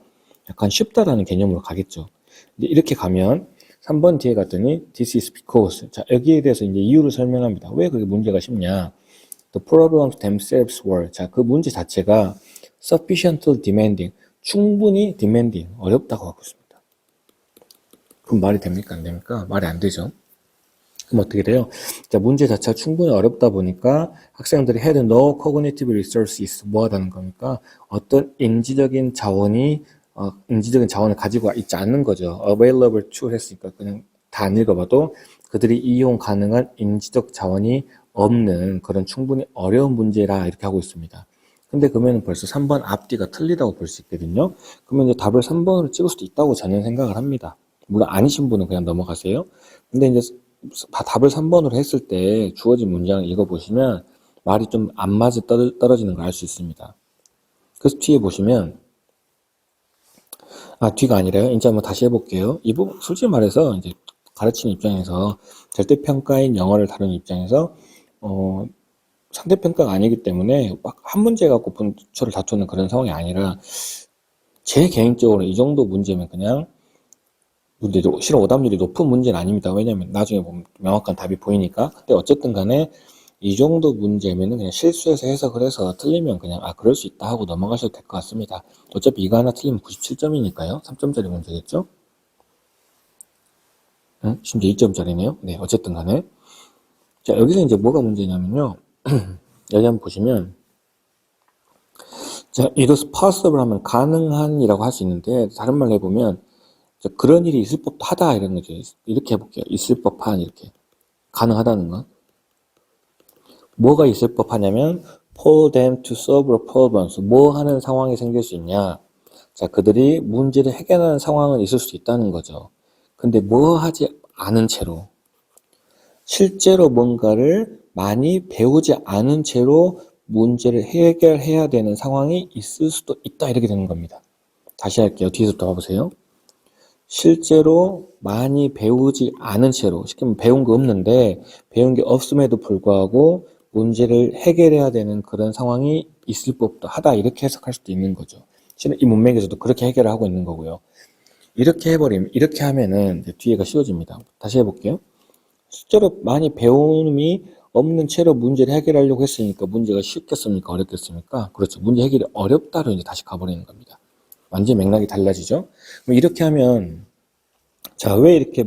약간 쉽다라는 개념으로 가겠죠. 근데 이렇게 가면 3번 뒤에 갔더니 this is because. 자, 여기에 대해서 이제 이유를 설명합니다. 왜 그게 문제가 쉽냐? The problems themselves were. 자, 그 문제 자체가 sufficiently demanding. 충분히 demanding. 어렵다고 하고 있습니다. 그럼 말이 됩니까? 안 됩니까? 말이 안 되죠. 그럼 어떻게 돼요? 자, 문제 자체가 충분히 어렵다 보니까 학생들이 had no cognitive resources 뭐 하다는 겁니까? 어떤 인지적인 자원을 가지고 있지 않는 거죠. available to 했으니까 그냥 다 안 읽어봐도 그들이 이용 가능한 인지적 자원이 없는 그런 충분히 어려운 문제라 이렇게 하고 있습니다. 근데 그러면 벌써 3번 앞뒤가 틀리다고 볼 수 있거든요. 그러면 이제 답을 3번으로 찍을 수도 있다고 저는 생각을 합니다. 물론 아니신 분은 그냥 넘어가세요. 근데 이제 답을 3번으로 했을 때 주어진 문장을 읽어보시면 말이 좀 안 맞아 떨어지는 걸 알 수 있습니다. 그래서 뒤에 보시면 뒤가 아니라요. 이제 한번 다시 해볼게요. 이 부분 솔직히 말해서 이제 가르치는 입장에서 절대평가인 영어를 다루는 입장에서 상대평가가 아니기 때문에 막 한 문제 갖고 분초를 다투는 그런 상황이 아니라 제 개인적으로 이 정도 문제면 그냥 실은 오답률이 높은 문제는 아닙니다. 왜냐면 나중에 보면 명확한 답이 보이니까. 근데 어쨌든 간에 이 정도 문제면은 그냥 실수해서 해석을 해서 틀리면 그냥 그럴 수 있다 하고 넘어가셔도 될 것 같습니다. 어차피 이거 하나 틀리면 97점이니까요. 3점짜리 문제겠죠? 심지어 2점짜리네요. 네, 어쨌든 간에. 자, 여기서 이제 뭐가 문제냐면요. 여기 한번 보시면, 자, it is possible 하면 가능한이라고 할 수 있는데, 다른 말로 해보면, 자, 그런 일이 있을 법하다, 이런 거죠. 이렇게 해볼게요. 있을 법한, 이렇게. 가능하다는 거. 뭐가 있을 법하냐면, for them to solve problems. 뭐 하는 상황이 생길 수 있냐. 자, 그들이 문제를 해결하는 상황은 있을 수 있다는 거죠. 근데 뭐 하지 않은 채로, 실제로 뭔가를 많이 배우지 않은 채로 문제를 해결해야 되는 상황이 있을 수도 있다, 이렇게 되는 겁니다. 다시 할게요. 뒤에서부터 봐보세요. 실제로 많이 배우지 않은 채로, 쉽게 말하면 배운 거 없는데, 배운 게 없음에도 불구하고 문제를 해결해야 되는 그런 상황이 있을 법도 하다, 이렇게 해석할 수도 있는 거죠. 실은 이 문맥에서도 그렇게 해결을 하고 있는 거고요. 이렇게 해버리면, 이렇게 하면은 이제 뒤에가 쉬워집니다. 다시 해볼게요. 실제로 많이 배움이 없는 채로 문제를 해결하려고 했으니까 문제가 쉽겠습니까? 어렵겠습니까? 그렇죠. 문제 해결이 어렵다로 이제 다시 가버리는 겁니다. 완전 맥락이 달라지죠? 그럼 이렇게 하면, 자, 왜 이렇게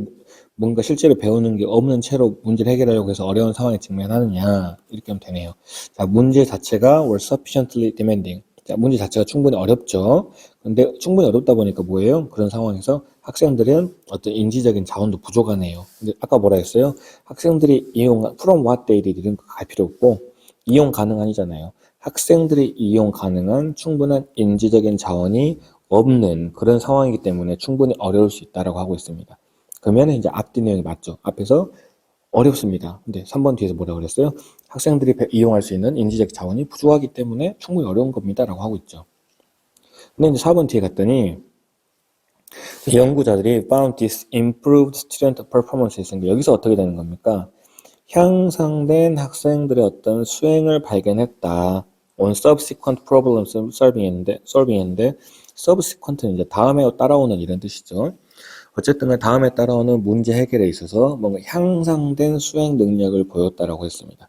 뭔가 실제로 배우는 게 없는 채로 문제를 해결하려고 해서 어려운 상황에 직면하느냐, 이렇게 하면 되네요. 자, 문제 자체가 were sufficiently demanding. 자, 문제 자체가 충분히 어렵죠. 근데 충분히 어렵다 보니까 뭐예요? 그런 상황에서 학생들은 어떤 인지적인 자원도 부족하네요. 근데 아까 뭐라 했어요? 학생들이 from what they did 이런 거 갈 필요 없고, 이용 가능한이잖아요. 학생들이 이용 가능한 충분한 인지적인 자원이 없는 그런 상황이기 때문에 충분히 어려울 수 있다라고 하고 있습니다. 그러면 이제 앞뒤 내용이 맞죠. 앞에서 어렵습니다. 근데 3번 뒤에서 뭐라고 그랬어요? 학생들이 이용할 수 있는 인지적 자원이 부족하기 때문에 충분히 어려운 겁니다. 라고 하고 있죠. 근데 이제 4번 뒤에 갔더니 연구자들이 found this improved student performance 있으니까 여기서 어떻게 되는 겁니까? 향상된 학생들의 어떤 수행을 발견했다. on subsequent problems solving인데 subsequent는 이제 다음에 따라오는 이런 뜻이죠. 어쨌든 다음에 따라오는 문제 해결에 있어서 뭔가 향상된 수행 능력을 보였다라고 했습니다.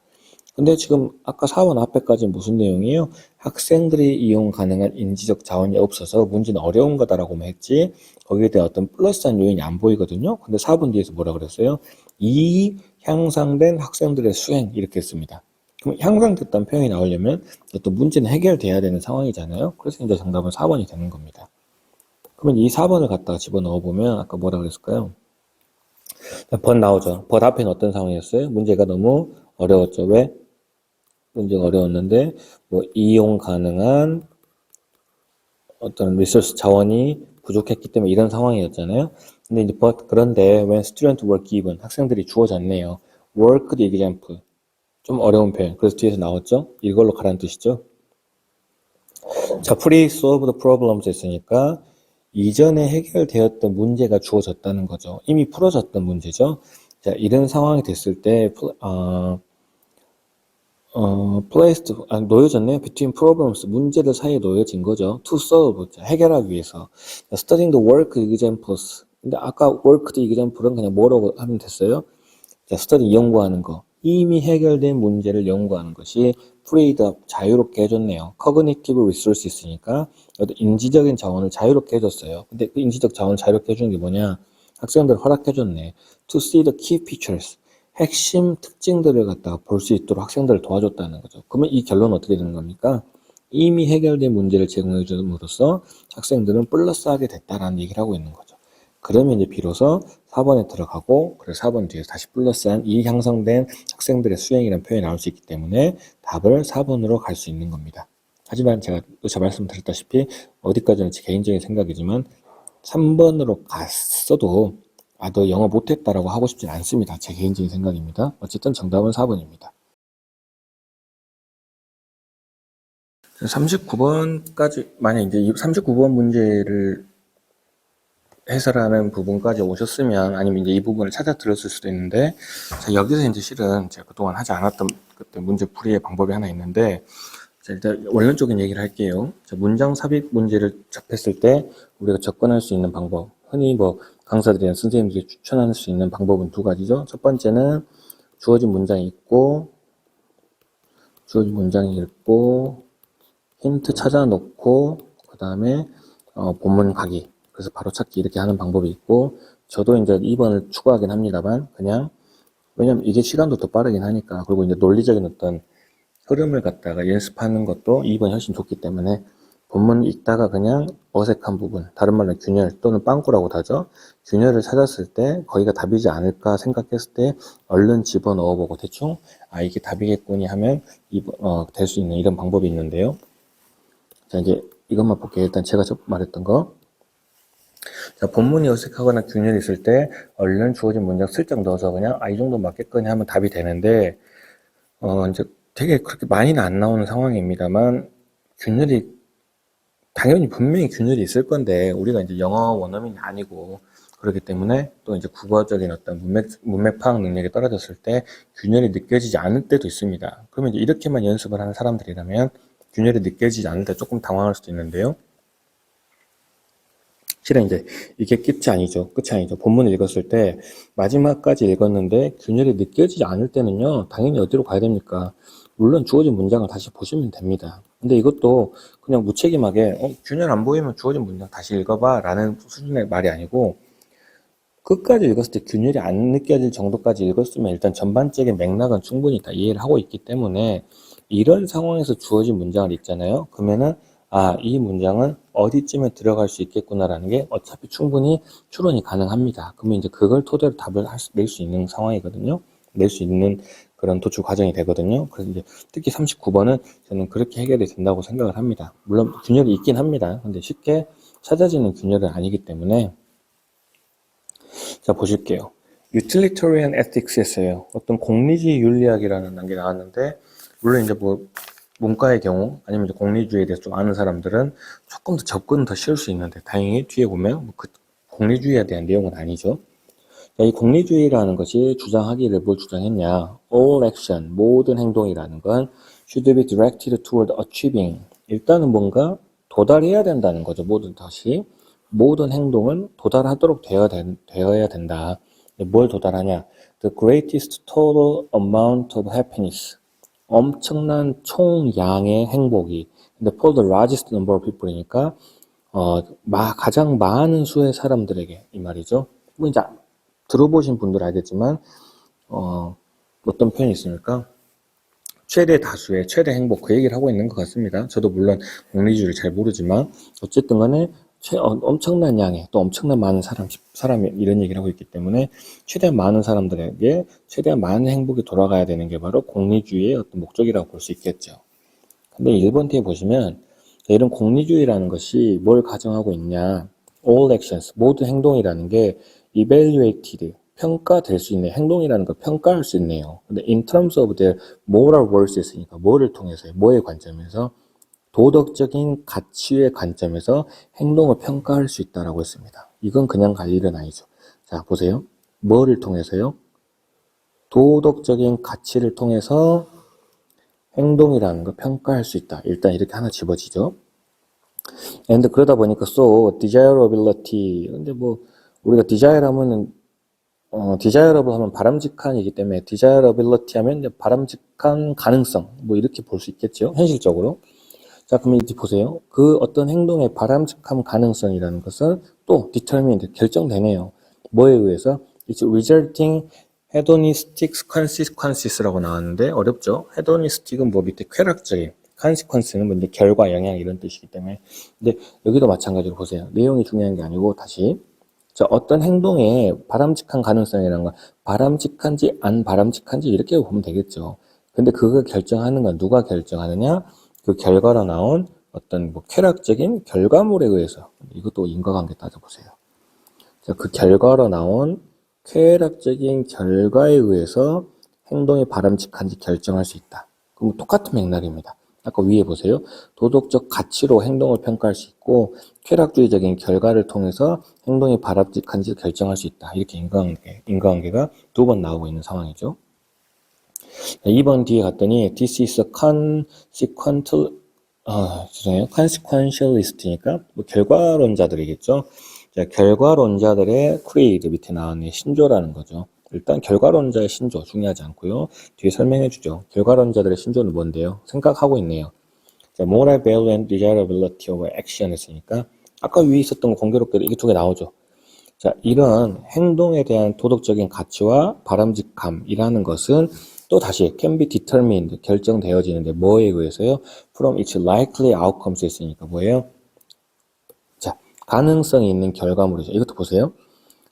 근데 지금 아까 4번 앞에까지 무슨 내용이에요? 학생들이 이용 가능한 인지적 자원이 없어서 문제는 어려운 거다라고 했지, 거기에 대한 어떤 플러스한 요인이 안 보이거든요. 근데 4번 뒤에서 뭐라 그랬어요? 이 향상된 학생들의 수행, 이렇게 했습니다. 그럼 향상됐다는 표현이 나오려면 또 문제는 해결돼야 되는 상황이잖아요. 그래서 이제 정답은 4번이 되는 겁니다. 그러면 이 4번을 갖다가 집어넣어 보면 아까 뭐라 그랬을까요? 번 나오죠. 번 앞에는 어떤 상황이었어요? 문제가 너무 어려웠죠. 왜? 문제가 어려웠는데 뭐 이용 가능한 어떤 리소스 자원이 부족했기 때문에 이런 상황이었잖아요. 근데 이제 그런데 when student were given, 학생들이 주어졌네요. worked example, 좀 어려운 표현. 그래서 뒤에서 나왔죠. 이걸로 가라는 뜻이죠. 자, pre-solved problems 했으니까 이전에 해결되었던 문제가 주어졌다는 거죠. 이미 풀어졌던 문제죠. 자, 이런 상황이 됐을 때 placed, 놓여졌네요. between problems, 문제들 사이에 놓여진 거죠. to solve, 해결하기 위해서. studying the work examples. 근데 아까 worked example은 그냥 뭐라고 하면 됐어요? 자, study 연구하는 거. 이미 해결된 문제를 연구하는 것이 freed up, 자유롭게 해줬네요. cognitive resource 있으니까 인지적인 자원을 자유롭게 해줬어요. 근데 그 인지적 자원을 자유롭게 해주는 게 뭐냐? 학생들 허락해줬네. to see the key features. 핵심 특징들을 갖다가 볼 수 있도록 학생들을 도와줬다는 거죠. 그러면 이 결론은 어떻게 되는 겁니까? 이미 해결된 문제를 제공해 줌으로써 학생들은 플러스하게 됐다라는 얘기를 하고 있는 거죠. 그러면 이제 비로소 4번에 들어가고, 그래서 4번 뒤에 다시 플러스한 이 향상된 학생들의 수행이라는 표현이 나올 수 있기 때문에 답을 4번으로 갈 수 있는 겁니다. 하지만 제가 말씀드렸다시피 어디까지는 제 개인적인 생각이지만 3번으로 갔어도 너 영어 못했다라고 하고 싶진 않습니다. 제 개인적인 생각입니다. 어쨌든 정답은 4번입니다. 39번까지, 만약 이제 39번 문제를 해설하는 부분까지 오셨으면, 아니면 이제 이 부분을 찾아 들었을 수도 있는데, 자, 여기서 이제 실은 제가 그동안 하지 않았던 그때 문제 풀이의 방법이 하나 있는데, 자, 일단 원론적인 얘기를 할게요. 자, 문장 삽입 문제를 접했을 때 우리가 접근할 수 있는 방법, 흔히 뭐 강사들이나 선생님들이 추천할 수 있는 방법은 두 가지죠. 첫 번째는 주어진 문장이 있고 힌트 찾아 놓고 그 다음에 본문 가기, 그래서 바로 찾기, 이렇게 하는 방법이 있고, 저도 이제 2번을 추구하긴 합니다만 그냥 왜냐면 이게 시간도 더 빠르긴 하니까. 그리고 이제 논리적인 어떤 흐름을 갖다가 연습하는 것도 2번이 훨씬 좋기 때문에 본문 읽다가 그냥 어색한 부분, 다른 말로 균열 또는 빵꾸라고 하죠. 균열을 찾았을 때 거기가 답이지 않을까 생각했을 때 얼른 집어넣어보고 대충 이게 답이겠거니 하면 될 수 있는 이런 방법이 있는데요. 자, 이제 이것만 볼게요. 일단 제가 말했던 거. 자, 본문이 어색하거나 균열이 있을 때 얼른 주어진 문장 슬쩍 넣어서 그냥 이 정도 맞겠거니 하면 답이 되는데 이제 되게 그렇게 많이는 안 나오는 상황입니다만 균열이 당연히 분명히 균열이 있을 건데 우리가 이제 영어 원어민이 아니고 그렇기 때문에 또 이제 국어적인 어떤 문맥 파악 능력이 떨어졌을 때 균열이 느껴지지 않을 때도 있습니다. 그러면 이제 이렇게만 연습을 하는 사람들이라면 균열이 느껴지지 않을 때 조금 당황할 수도 있는데요. 실은 이제 이게 끝이 아니죠. 끝이 아니죠. 본문을 읽었을 때 마지막까지 읽었는데 균열이 느껴지지 않을 때는요. 당연히 어디로 가야 됩니까? 물론 주어진 문장을 다시 보시면 됩니다. 근데 이것도 그냥 무책임하게 균열 안 보이면 주어진 문장 다시 읽어봐 라는 수준의 말이 아니고 끝까지 읽었을 때 균열이 안 느껴질 정도까지 읽었으면 일단 전반적인 맥락은 충분히 다 이해를 하고 있기 때문에 이런 상황에서 주어진 문장을 읽잖아요. 그러면은 이 문장은 어디쯤에 들어갈 수 있겠구나라는 게 어차피 충분히 추론이 가능합니다. 그러면 이제 그걸 토대로 답을 낼 수 있는 상황이거든요. 낼 수 있는 그런 도출 과정이 되거든요. 그래서 이제 특히 39번은 저는 그렇게 해결이 된다고 생각을 합니다. 물론 균열이 있긴 합니다. 근데 쉽게 찾아지는 균열은 아니기 때문에 자, 보실게요. Utilitarian Ethics에서요. 어떤 공리주의 윤리학이라는 단계 나왔는데 물론 이제 문과의 경우 아니면 이제 공리주의에 대해서 좀 아는 사람들은 조금 더 접근은 더 쉬울 수 있는데 다행히 뒤에 보면 그 공리주의에 대한 내용은 아니죠. 자, 이 공리주의라는 것이 주장하기를 뭘 주장했냐? All action, 모든 행동이라는 건 should be directed toward achieving. 일단은 뭔가 도달해야 된다는 거죠. 모든 행동은 도달하도록 되어야 된다. 뭘 도달하냐? The greatest total amount of happiness. 엄청난 총량의 행복이. 근데 for the largest number of people이니까 가장 많은 수의 사람들에게 이 말이죠. 뭐 이제 들어보신 분들 알겠지만 어떤 표현이 있습니까? 최대 다수의 최대 행복 그 얘기를 하고 있는 것 같습니다. 저도 물론 공리주의를 잘 모르지만 어쨌든 간에 엄청난 양의 또 엄청난 많은 사람이 이런 얘기를 하고 있기 때문에 최대한 많은 사람들에게 최대한 많은 행복이 돌아가야 되는 게 바로 공리주의의 어떤 목적이라고 볼 수 있겠죠. 근데 1번 뒤에 보시면 이런 공리주의라는 것이 뭘 가정하고 있냐? All actions, 모든 행동이라는 게 evaluated, 평가될 수 있는 행동이라는 걸 평가할 수 있네요. 근데 in terms of their moral worth 했으니까 뭐를 통해서요? 뭐의 관점에서? 도덕적인 가치의 관점에서 행동을 평가할 수 있다라고 했습니다. 이건 그냥 갈 일은 아니죠. 자, 보세요. 뭐를 통해서요? 도덕적인 가치를 통해서 행동이라는 걸 평가할 수 있다. 일단 이렇게 하나 집어지죠. 근데 그러다 보니까 desirability. 근데 우리가 desirable 하면 바람직한이기 때문에 desirability 하면 이제 바람직한 가능성. 이렇게 볼 수 있겠죠. 현실적으로. 자, 그럼 이제 보세요. 그 어떤 행동의 바람직함 가능성이라는 것은 또 determined, 결정되네요. 뭐에 의해서? It's resulting hedonistic consequences라고 나왔는데 어렵죠? hedonistic은 밑에 쾌락적인, consequence는 이제 결과, 영향 이런 뜻이기 때문에. 근데 여기도 마찬가지로 보세요. 내용이 중요한 게 아니고 다시 자, 어떤 행동의 바람직한 가능성이라는 건 바람직한지 안 바람직한지 이렇게 보면 되겠죠. 근데 그걸 결정하는 건 누가 결정하느냐? 그 결과로 나온 어떤 쾌락적인 결과물에 의해서 이것도 인과관계 따져보세요. 자, 그 결과로 나온 쾌락적인 결과에 의해서 행동이 바람직한지 결정할 수 있다. 그럼 똑같은 맥락입니다. 아까 위에 보세요. 도덕적 가치로 행동을 평가할 수 있고 쾌락주의적인 결과를 통해서 행동이 바람직한지 결정할 수 있다. 이렇게 인과관계가 두 번 나오고 있는 상황이죠. 2번 뒤에 갔더니 this is a consequentialist니까 결과론자들이겠죠. 자, 결과론자들의 creed 밑에 나왔네. 신조라는 거죠. 일단 결과론자의 신조 중요하지 않고요. 뒤에 설명해 주죠. 결과론자들의 신조는 뭔데요? 생각하고 있네요. 자, moral value and desirability of action 했으니까 아까 위에 있었던 거 공교롭게도 이게 두 개 나오죠. 자, 이런 행동에 대한 도덕적인 가치와 바람직함이라는 것은 또 다시 can be determined, 결정되어지는데 뭐에 의해서요? From its likely outcomes 했으니까 뭐예요? 자, 가능성이 있는 결과물이죠. 이것도 보세요.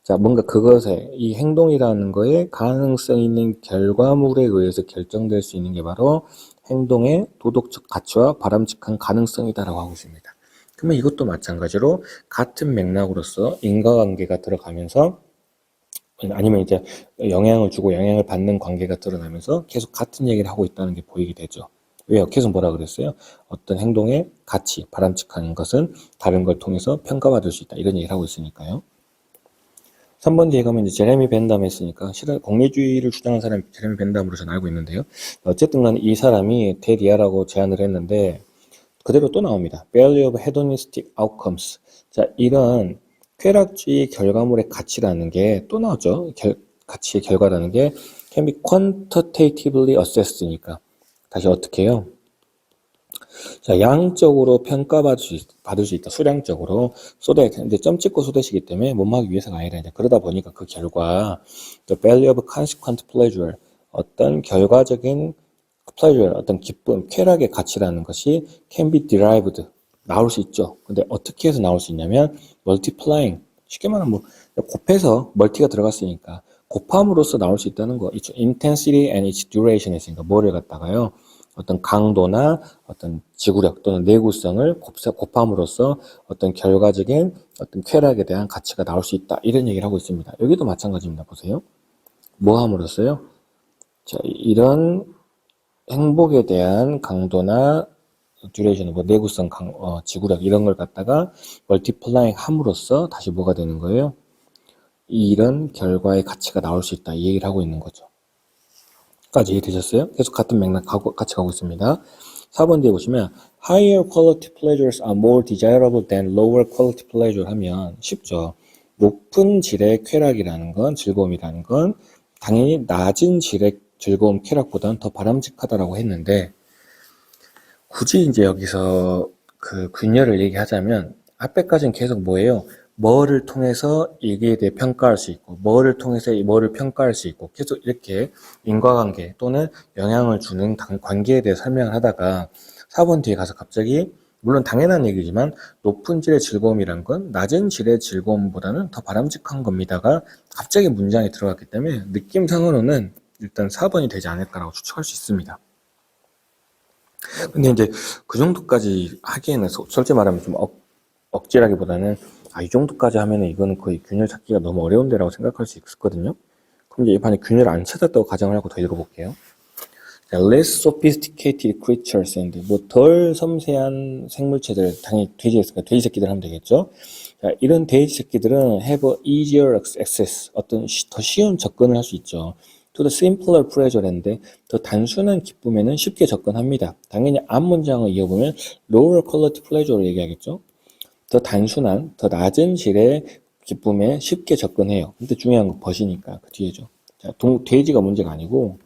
자, 뭔가 그것에, 이 행동이라는 거에 가능성 있는 결과물에 의해서 결정될 수 있는 게 바로 행동의 도덕적 가치와 바람직한 가능성이다라고 하고 있습니다. 그러면 이것도 마찬가지로 같은 맥락으로서 인과관계가 들어가면서 아니면 이제 영향을 주고 영향을 받는 관계가 드러나면서 계속 같은 얘기를 하고 있다는 게 보이게 되죠. 왜요? 계속 뭐라 그랬어요? 어떤 행동의 가치, 바람직한 것은 다른 걸 통해서 평가받을 수 있다. 이런 얘기를 하고 있으니까요. 3번 뒤에 가면 이제 제레미 벤담 했으니까 실은 공리주의를 주장한 사람이 제레미 벤담으로 저는 알고 있는데요. 어쨌든 간에 이 사람이 대리아라고 제안을 했는데 그대로 또 나옵니다. Value of hedonistic outcomes. 자, 이런 쾌락주의 결과물의 가치라는 게 또 나오죠. 가치의 결과라는 게 can be quantitatively assessed니까 다시 어떻게 해요? 자, 양적으로 받을 수 있다. 수량적으로. 소대, 이제 점 찍고 소대시기 때문에 못막기 위해서가 아니라 이제 그러다 보니까 그 결과, the value of consequent pleasure, 어떤 결과적인 pleasure, 어떤 기쁨, 쾌락의 가치라는 것이 can be derived, 나올 수 있죠. 근데 어떻게 해서 나올 수 있냐면, multiplying, 쉽게 말하면 뭐, 곱해서 멀티가 들어갔으니까, 곱함으로써 나올 수 있다는 거. intensity and its duration 했으니까 뭐를 갖다가요. 어떤 강도나 어떤 지구력 또는 내구성을 곱함으로써 어떤 결과적인 어떤 쾌락에 대한 가치가 나올 수 있다. 이런 얘기를 하고 있습니다. 여기도 마찬가지입니다. 보세요. 뭐 함으로써요? 자, 이런 행복에 대한 강도나 듀레이션, 뭐 내구성, 지구력 이런 걸 갖다가 멀티플라잉 함으로써 다시 뭐가 되는 거예요? 이런 결과의 가치가 나올 수 있다. 이 얘기를 하고 있는 거죠. 까지 이해되셨어요? 계속 같은 맥락 같이 가고 있습니다. 4번 뒤에 보시면 higher quality pleasures are more desirable than lower quality pleasure 하면 쉽죠. 높은 질의 쾌락이라는 건, 즐거움이라는 건 당연히 낮은 질의 즐거움, 쾌락보다는 더 바람직하다라고 했는데 굳이 이제 여기서 그 균열을 얘기하자면 앞에까지는 계속 뭐예요? 뭐를 통해서 이게 대해 평가할 수 있고 뭐를 통해서 뭐를 평가할 수 있고 계속 이렇게 인과관계 또는 영향을 주는 관계에 대해 설명을 하다가 4번 뒤에 가서 갑자기 물론 당연한 얘기지만 높은 질의 즐거움이란 건 낮은 질의 즐거움보다는 더 바람직한 겁니다가 갑자기 문장에 들어갔기 때문에 느낌상으로는 일단 4번이 되지 않을까라고 추측할 수 있습니다. 근데 이제 그 정도까지 하기에는 솔직히 말하면 좀 억지라기보다는 이 정도까지 하면은 이거는 거의 균열 찾기가 너무 어려운데라고 생각할 수 있거든요. 그럼 이제 이 판에 균열을 안 찾았다고 가정을 하고 더 읽어볼게요. Less sophisticated creatures and 뭐 덜 섬세한 생물체들, 당연히 돼지였으니까 돼지 새끼들 하면 되겠죠. 자, 이런 돼지 새끼들은 have easier access, 어떤 더 쉬운 접근을 할 수 있죠. To the simpler pleasure인데 더 단순한 기쁨에는 쉽게 접근합니다. 당연히 앞 문장을 이어보면 lower quality pleasure를 얘기하겠죠. 더 단순한, 더 낮은 질의 기쁨에 쉽게 접근해요. 근데 중요한 건 벗이니까 그 뒤에죠. 자, 돼지가 문제가 아니고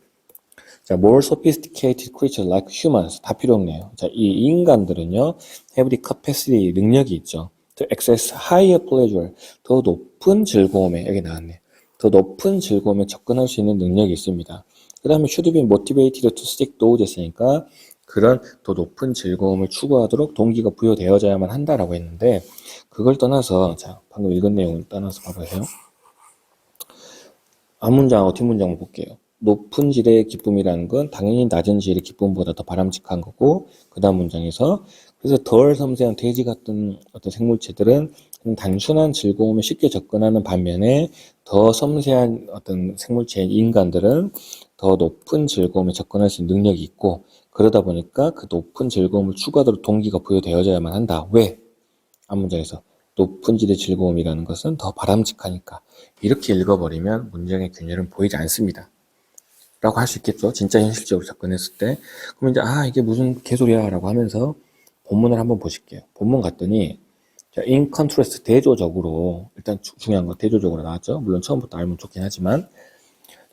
자, more sophisticated creatures like humans 다 필요 없네요. 자, 이 인간들은요, have the capacity 능력이 있죠. To access higher pleasure 더 높은 즐거움에 여기 나왔네. 더 높은 즐거움에 접근할 수 있는 능력이 있습니다. 그 다음에 should be motivated to seek those 했으니까 그런 더 높은 즐거움을 추구하도록 동기가 부여되어져야만 한다라고 했는데 그걸 떠나서 자 방금 읽은 내용을 떠나서 봐보세요. 앞 문장하고 뒷 문장을 볼게요. 높은 질의 기쁨이라는 건 당연히 낮은 질의 기쁨보다 더 바람직한 거고 그 다음 문장에서 그래서 덜 섬세한 돼지 같은 어떤 생물체들은 단순한 즐거움에 쉽게 접근하는 반면에 더 섬세한 어떤 생물체인 인간들은 더 높은 즐거움에 접근할 수 있는 능력이 있고 그러다 보니까 그 높은 즐거움을 추구하도록 동기가 부여되어져야만 한다. 왜? 앞 문장에서 높은 질의 즐거움이라는 것은 더 바람직하니까 이렇게 읽어버리면 문장의 균열은 보이지 않습니다. 라고 할 수 있겠죠. 진짜 현실적으로 접근했을 때. 그럼 이제 이게 무슨 개소리야 라고 하면서 본문을 한번 보실게요. 본문 갔더니 자, in contrast 대조적으로 일단 중요한 거 대조적으로 나왔죠. 물론 처음부터 알면 좋긴 하지만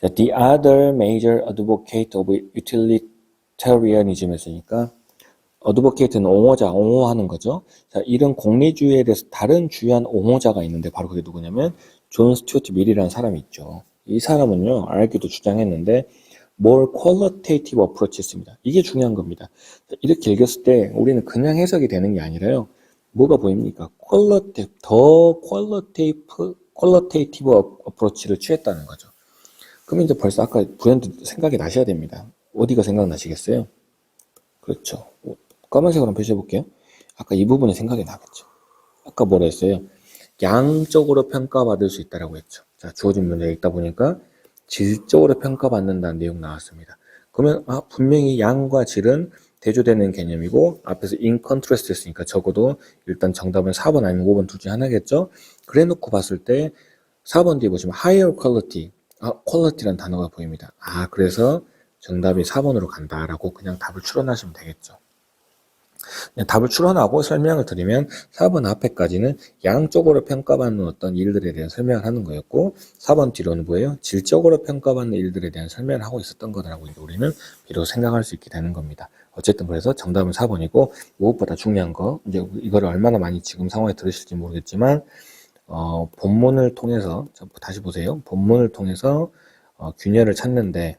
자, the other major advocate of utilitarianism 했으니까 advocate는 옹호하는 거죠. 자, 이런 공리주의에 대해서 다른 주요한 옹호자가 있는데 바로 그게 누구냐면 존 스튜어트 밀이라는 사람이 있죠. 이 사람은요, 알기도 주장했는데, more qualitative approach였습니다. 이게 중요한 겁니다. 이렇게 읽었을 때 우리는 그냥 해석이 되는 게 아니라요. 뭐가 보입니까? 더 qualitative approach를 취했다는 거죠. 그러면 이제 벌써 아까 브랜드 생각이 나셔야 됩니다. 어디가 생각나시겠어요? 그렇죠. 까만색으로 한번 표시해 볼게요. 아까 이 부분이 생각이 나겠죠. 아까 뭐라 했어요? 양적으로 평가받을 수 있다라고 했죠. 자, 주어진 문제 읽다 보니까 질적으로 평가받는다는 내용 나왔습니다. 그러면 분명히 양과 질은 대조되는 개념이고 앞에서 in contrast 했으니까 적어도 일단 정답은 4번 아니면 5번 둘 중에 하나겠죠. 그래 놓고 봤을 때 4번 뒤에 보시면 higher quality, quality라는 단어가 보입니다. 그래서 정답이 4번으로 간다라고 그냥 답을 추론하시면 되겠죠. 답을 추론하고 설명을 드리면 4번 앞에까지는 양적으로 평가받는 어떤 일들에 대한 설명을 하는 거였고 4번 뒤로는 뭐예요? 질적으로 평가받는 일들에 대한 설명을 하고 있었던 거라고 우리는 비로소 생각할 수 있게 되는 겁니다. 어쨌든 그래서 정답은 4번이고 무엇보다 중요한 거 이제 이거를 얼마나 많이 지금 상황에 들으실지 모르겠지만 본문을 통해서 다시 보세요. 본문을 통해서 균열을 찾는데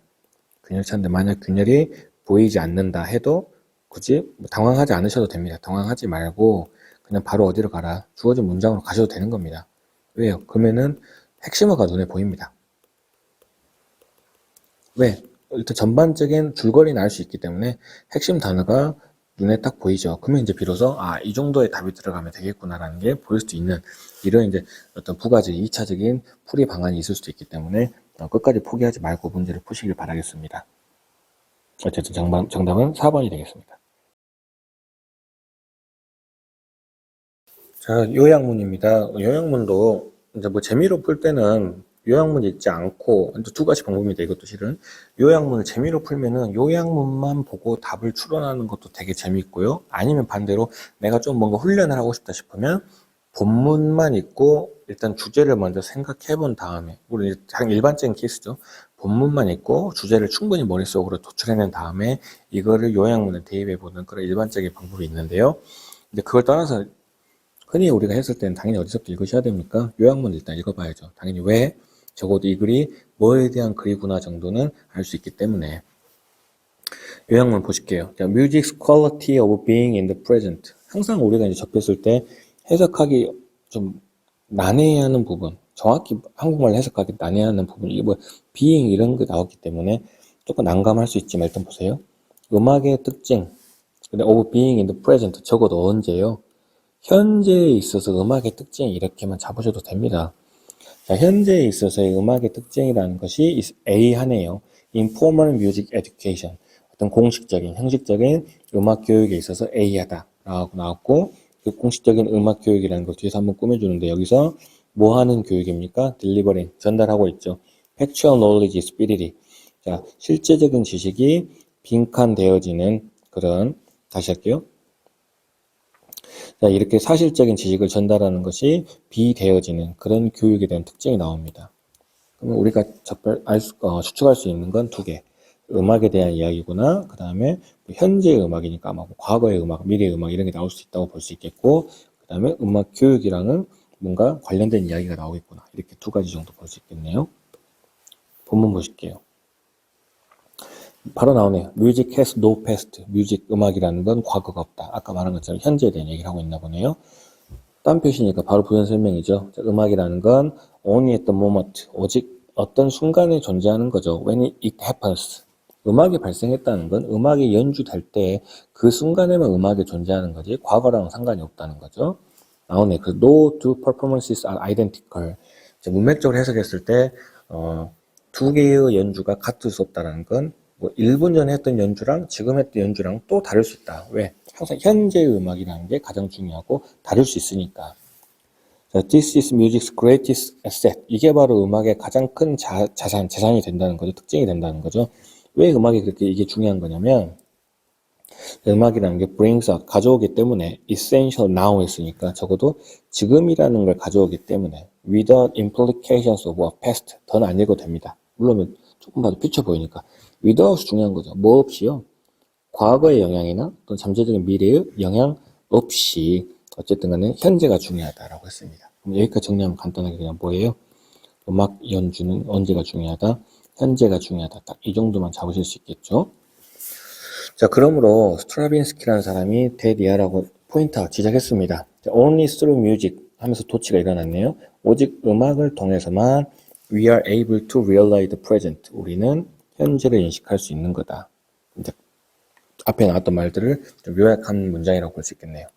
만약 균열이 보이지 않는다 해도 굳이 당황하지 않으셔도 됩니다. 당황하지 말고 그냥 바로 어디로 가라. 주어진 문장으로 가셔도 되는 겁니다. 왜요? 그러면은 핵심어가 눈에 보입니다. 왜? 일단 전반적인 줄거리는 알 수 있기 때문에 핵심 단어가 눈에 딱 보이죠. 그러면 이제 비로소 이 정도의 답이 들어가면 되겠구나라는 게 보일 수도 있는 이런 이제 어떤 부가적인 2차적인 풀이 방안이 있을 수도 있기 때문에 끝까지 포기하지 말고 문제를 푸시길 바라겠습니다. 어쨌든 정답은 4번이 되겠습니다. 자, 요약문입니다. 요약문도 이제 뭐 재미로 풀 때는 요약문 읽지 않고 두 가지 방법입니다. 이것도 실은 요약문을 재미로 풀면은 요약문만 보고 답을 추론하는 것도 되게 재밌고요. 아니면 반대로 내가 좀 뭔가 훈련을 하고 싶다 싶으면 본문만 읽고 일단 주제를 먼저 생각해 본 다음에 우리 가장 일반적인 케이스죠. 본문만 읽고 주제를 충분히 머릿속으로 도출해낸 다음에 이거를 요약문에 대입해 보는 그런 일반적인 방법이 있는데요. 근데 그걸 떠나서 흔히 우리가 했을 때는 당연히 어디서부터 읽으셔야 됩니까? 요약문 일단 읽어봐야죠. 당연히 왜? 적어도 이 글이 뭐에 대한 글이구나 정도는 알 수 있기 때문에. 요약문 보실게요. 자, Music's quality of being in the present. 항상 우리가 이제 접했을 때 해석하기 좀 난해해하는 부분, 정확히 한국말 해석하기 난해해하는 부분, 이게 뭐 being 이런 거 나오기 때문에 조금 난감할 수 있지만 일단 보세요. 음악의 특징, 근데 of being in the present 적어도 언제요? 현재에 있어서 음악의 특징 이렇게만 잡으셔도 됩니다. 자, 현재에 있어서의 음악의 특징이라는 것이 A 하네요. Informal Music Education. 어떤 공식적인, 형식적인 음악 교육에 있어서 A하다라고 나왔고 그 공식적인 음악 교육이라는 걸 뒤에서 한번 꾸며주는데 여기서 뭐 하는 교육입니까? Delivering, 전달하고 있죠. Factual Knowledge is Spirit. 자, 실제적인 지식이 빈칸되어지는 그런, 다시 할게요. 자, 이렇게 사실적인 지식을 전달하는 것이 비되어지는 그런 교육에 대한 특징이 나옵니다. 그러면 우리가 추측할 수 있는 건 두 개. 음악에 대한 이야기구나. 그 다음에 현재의 음악이니까 아마 과거의 음악, 미래의 음악 이런 게 나올 수 있다고 볼 수 있겠고, 그 다음에 음악 교육이랑은 뭔가 관련된 이야기가 나오겠구나. 이렇게 두 가지 정도 볼 수 있겠네요. 본문 보실게요. 바로 나오네요. Music has no past. 뮤직, 음악이라는 건 과거가 없다. 아까 말한 것처럼 현재에 대한 얘기를 하고 있나 보네요. 딴 표시니까 바로 부연 설명이죠. 음악이라는 건 only at the moment. 오직 어떤 순간에 존재하는 거죠. When it happens. 음악이 발생했다는 건 음악이 연주될 때 그 순간에만 음악이 존재하는 거지 과거랑은 상관이 없다는 거죠. 나오네. 그 no two performances are identical. 문맥적으로 해석했을 때 두 개의 연주가 같을 수 없다는 건 뭐 1분 전에 했던 연주랑 지금 했던 연주랑 또 다를 수 있다. 왜? 항상 현재의 음악이라는 게 가장 중요하고 다를 수 있으니까. 자, This is music's greatest asset. 이게 바로 음악의 가장 큰 재산이 된다는 거죠. 특징이 된다는 거죠. 왜 음악이 그렇게 이게 중요한 거냐면 음악이라는 게 brings out, 가져오기 때문에 essential now 했으니까 적어도 지금이라는 걸 가져오기 때문에 without implications of a past 더는 안 읽어도 됩니다. 물론 조금 봐도 피쳐 보이니까 without 중요한 거죠. 뭐 없이요. 과거의 영향이나 또는 잠재적인 미래의 영향 없이 어쨌든 간에 현재가 중요하다라고 했습니다. 그럼 여기까지 정리하면 간단하게 그냥 뭐예요? 음악 연주는 언제가 중요하다? 현재가 중요하다. 딱 이 정도만 잡으실 수 있겠죠? 자, 그러므로 스트라빈스키라는 사람이 데디아라고 포인트하고 지적했습니다. Only through music 하면서 도치가 일어났네요. 오직 음악을 통해서만 we are able to realize the present. 우리는 현재를 인식할 수 있는 거다. 이제 앞에 나왔던 말들을 좀 요약한 문장이라고 볼 수 있겠네요.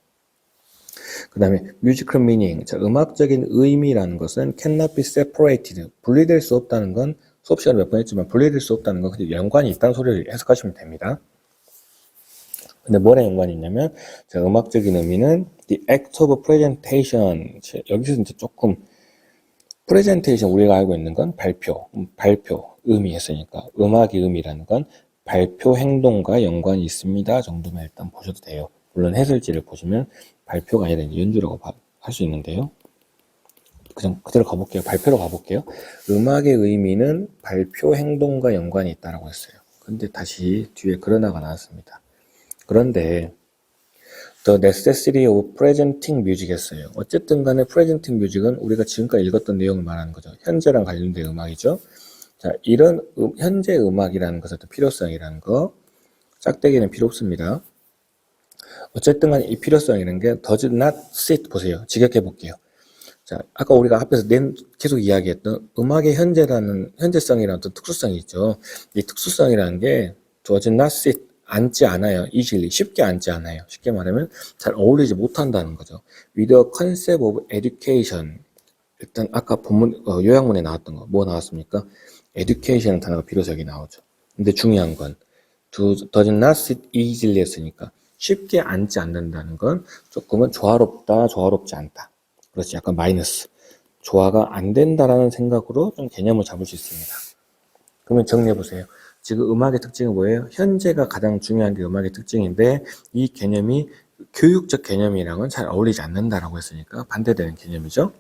그 다음에 musical meaning. 자, 음악적인 의미라는 것은 cannot be separated. 분리될 수 없다는 건 수업 시간에 몇 번 했지만 분리될 수 없다는 건 그냥 연관이 있다는 소리를 해석하시면 됩니다. 근데 뭐랑 연관이 있냐면, 자, 음악적인 의미는 the act of presentation. 여기서 이제 조금 presentation 우리가 알고 있는 건 발표 의미 했으니까 음악의 의미라는 건 발표 행동과 연관이 있습니다 정도만 일단 보셔도 돼요. 물론 해설지를 보시면 발표가 아니라 연주라고 할 수 있는데요. 그냥 그대로 가볼게요. 발표로 가볼게요. 음악의 의미는 발표 행동과 연관이 있다라고 했어요. 근데 다시 뒤에 그러나가 나왔습니다. 그런데 The necessity of presenting music 했어요. 어쨌든 간에 presenting music은 우리가 지금까지 읽었던 내용을 말하는 거죠. 현재랑 관련된 음악이죠. 자, 이런 현재 음악이라는 것의 필요성이라는 거, 짝대기는 필요 없습니다. 어쨌든 간에 이 필요성이라는 게 does not sit, 보세요. 직역해 볼게요. 자, 아까 우리가 앞에서 계속 이야기했던 음악의 현재성이라는 어떤 특수성이 있죠. 이 특수성이라는 게 does not sit, 앉지 않아요. easily, 쉽게 앉지 않아요. 쉽게 말하면 잘 어울리지 못한다는 거죠. With the concept of education. 일단 아까 본문 요약문에 나왔던 거 뭐 나왔습니까? education은 단어가 비로소 여기 나오죠. 근데 중요한 건 does not sit easily 했으니까 쉽게 앉지 않는다는 건 조금은 조화롭다, 조화롭지 않다. 그렇지, 약간 마이너스. 조화가 안 된다라는 생각으로 좀 개념을 잡을 수 있습니다. 그러면 정리해 보세요. 지금 음악의 특징은 뭐예요? 현재가 가장 중요한 게 음악의 특징인데 이 개념이 교육적 개념이랑은 잘 어울리지 않는다라고 했으니까 반대되는 개념이죠.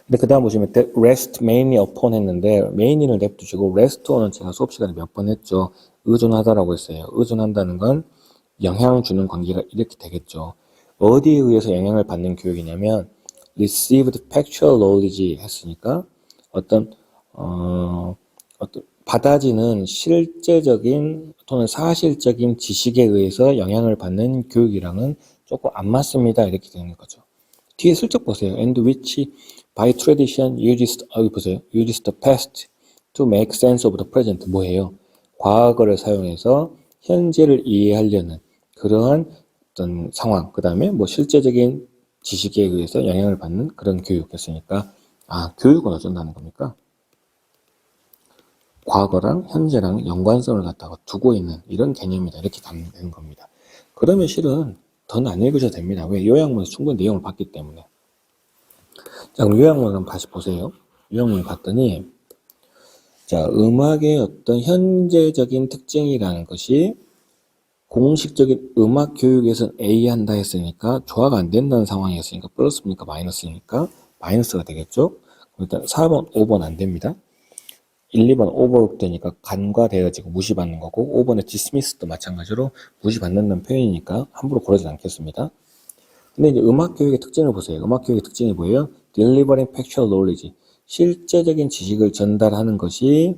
근데 그 다음 보시면 rest mainly upon 했는데 mainly를 냅두시고 rest on은 제가 수업 시간에 몇 번 했죠. 의존하다라고 했어요. 의존한다는 건 영향 주는 관계가 이렇게 되겠죠. 어디에 의해서 영향을 받는 교육이냐면 received factual knowledge 했으니까 어떤 받아지는 실제적인 또는 사실적인 지식에 의해서 영향을 받는 교육이랑은 조금 안 맞습니다. 이렇게 되는 거죠. 뒤에 슬쩍 보세요. And which by tradition uses, 여기 보세요. uses the past to make sense of the present. 뭐예요? 과거를 사용해서 현재를 이해하려는 그러한 어떤 상황, 그 다음에 뭐 실제적인 지식에 의해서 영향을 받는 그런 교육이었으니까, 아, 교육은 어쩐다는 겁니까? 과거랑 현재랑 연관성을 갖다가 두고 있는 이런 개념이다. 이렇게 가면 되는 겁니다. 그러면 실은 더는 안 읽으셔도 됩니다. 왜? 요약문에서 충분히 내용을 봤기 때문에. 자, 그럼 요약문을 한번 다시 보세요. 요약문을 봤더니, 자, 음악의 어떤 현재적인 특징이라는 것이 공식적인 음악 교육에서는 A 한다 했으니까 조화가 안 된다는 상황이었으니까 플러스입니까? 마이너스니까 마이너스가 되겠죠? 일단 4번, 5번 안 됩니다. 1, 2번 오버룩되니까 간과되어지고 무시받는 거고 5번의 dismissed도 마찬가지로 무시받는다는 표현이니까 함부로 고르지 않겠습니다. 근데 이제 음악 교육의 특징을 보세요. 음악 교육의 특징이 뭐예요? Delivering factual knowledge. 실제적인 지식을 전달하는 것이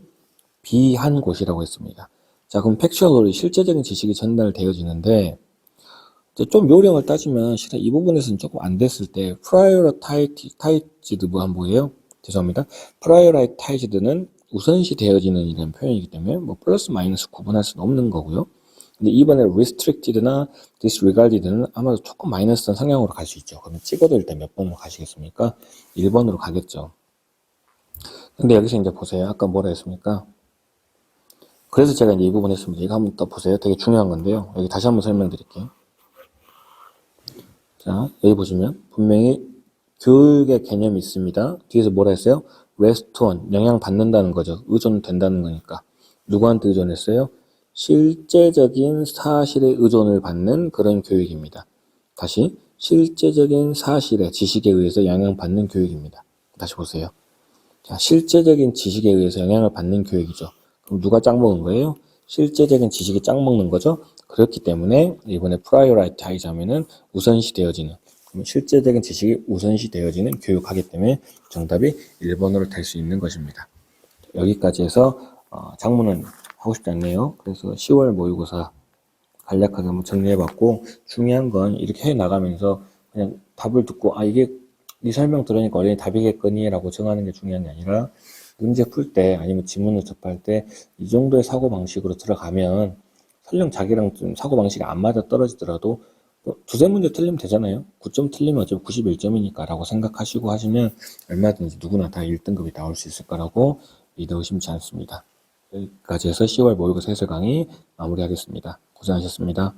비한 곳이라고 했습니다. 자, 그럼 factual knowledge, 실제적인 지식이 전달되어지는데 좀 요령을 따지면 실은 이 부분에서는 조금 안 됐을 때 prioritized 뭐예요? 죄송합니다. prioritized는 우선시 되어지는 이런 표현이기 때문에 뭐 플러스 마이너스 구분할 수는 없는 거고요. 근데 이번에 restricted나 disregarded는 아마도 조금 마이너스한 성향으로 갈 수 있죠. 그러면 찍어도 일단 몇 번으로 가시겠습니까? 1번으로 가겠죠. 근데 여기서 이제 보세요. 아까 뭐라 했습니까? 그래서 제가 이제 이 부분 했습니다. 이거 한번 더 보세요. 되게 중요한 건데요. 여기 다시 한번 설명드릴게요. 자, 여기 보시면 분명히 교육의 개념이 있습니다. 뒤에서 뭐라 했어요? rest on, 영향받는다는 거죠. 의존된다는 거니까. 누구한테 의존했어요? 실제적인 사실에 의존을 받는 그런 교육입니다. 다시, 실제적인 사실에, 지식에 의해서 영향받는 교육입니다. 다시 보세요. 자, 실제적인 지식에 의해서 영향을 받는 교육이죠. 그럼 누가 짝 먹은 거예요? 실제적인 지식이 짝 먹는 거죠. 그렇기 때문에 이번에 prioritize 하면은 우선시 되어지는 그러면 실제적인 지식이 우선시 되어지는 교육하기 때문에 정답이 1번으로 될 수 있는 것입니다. 여기까지 해서 작문은 하고 싶지 않네요. 그래서 10월 모의고사 간략하게 한번 정리해봤고, 중요한 건 이렇게 해나가면서 그냥 답을 듣고 이게 네 설명 들으니까 원래 답이겠거니 라고 정하는 게 중요한 게 아니라, 문제 풀 때 아니면 지문을 접할 때 이 정도의 사고방식으로 들어가면 설령 자기랑 좀 사고방식이 안 맞아 떨어지더라도 두세 문제 틀리면 되잖아요. 9점 틀리면 어차피 91점이니까 라고 생각하시고 하시면 얼마든지 누구나 다 1등급이 나올 수 있을 거라고 믿어 의심치 않습니다. 여기까지 해서 10월 모의고사 해설 강의 마무리하겠습니다. 고생하셨습니다.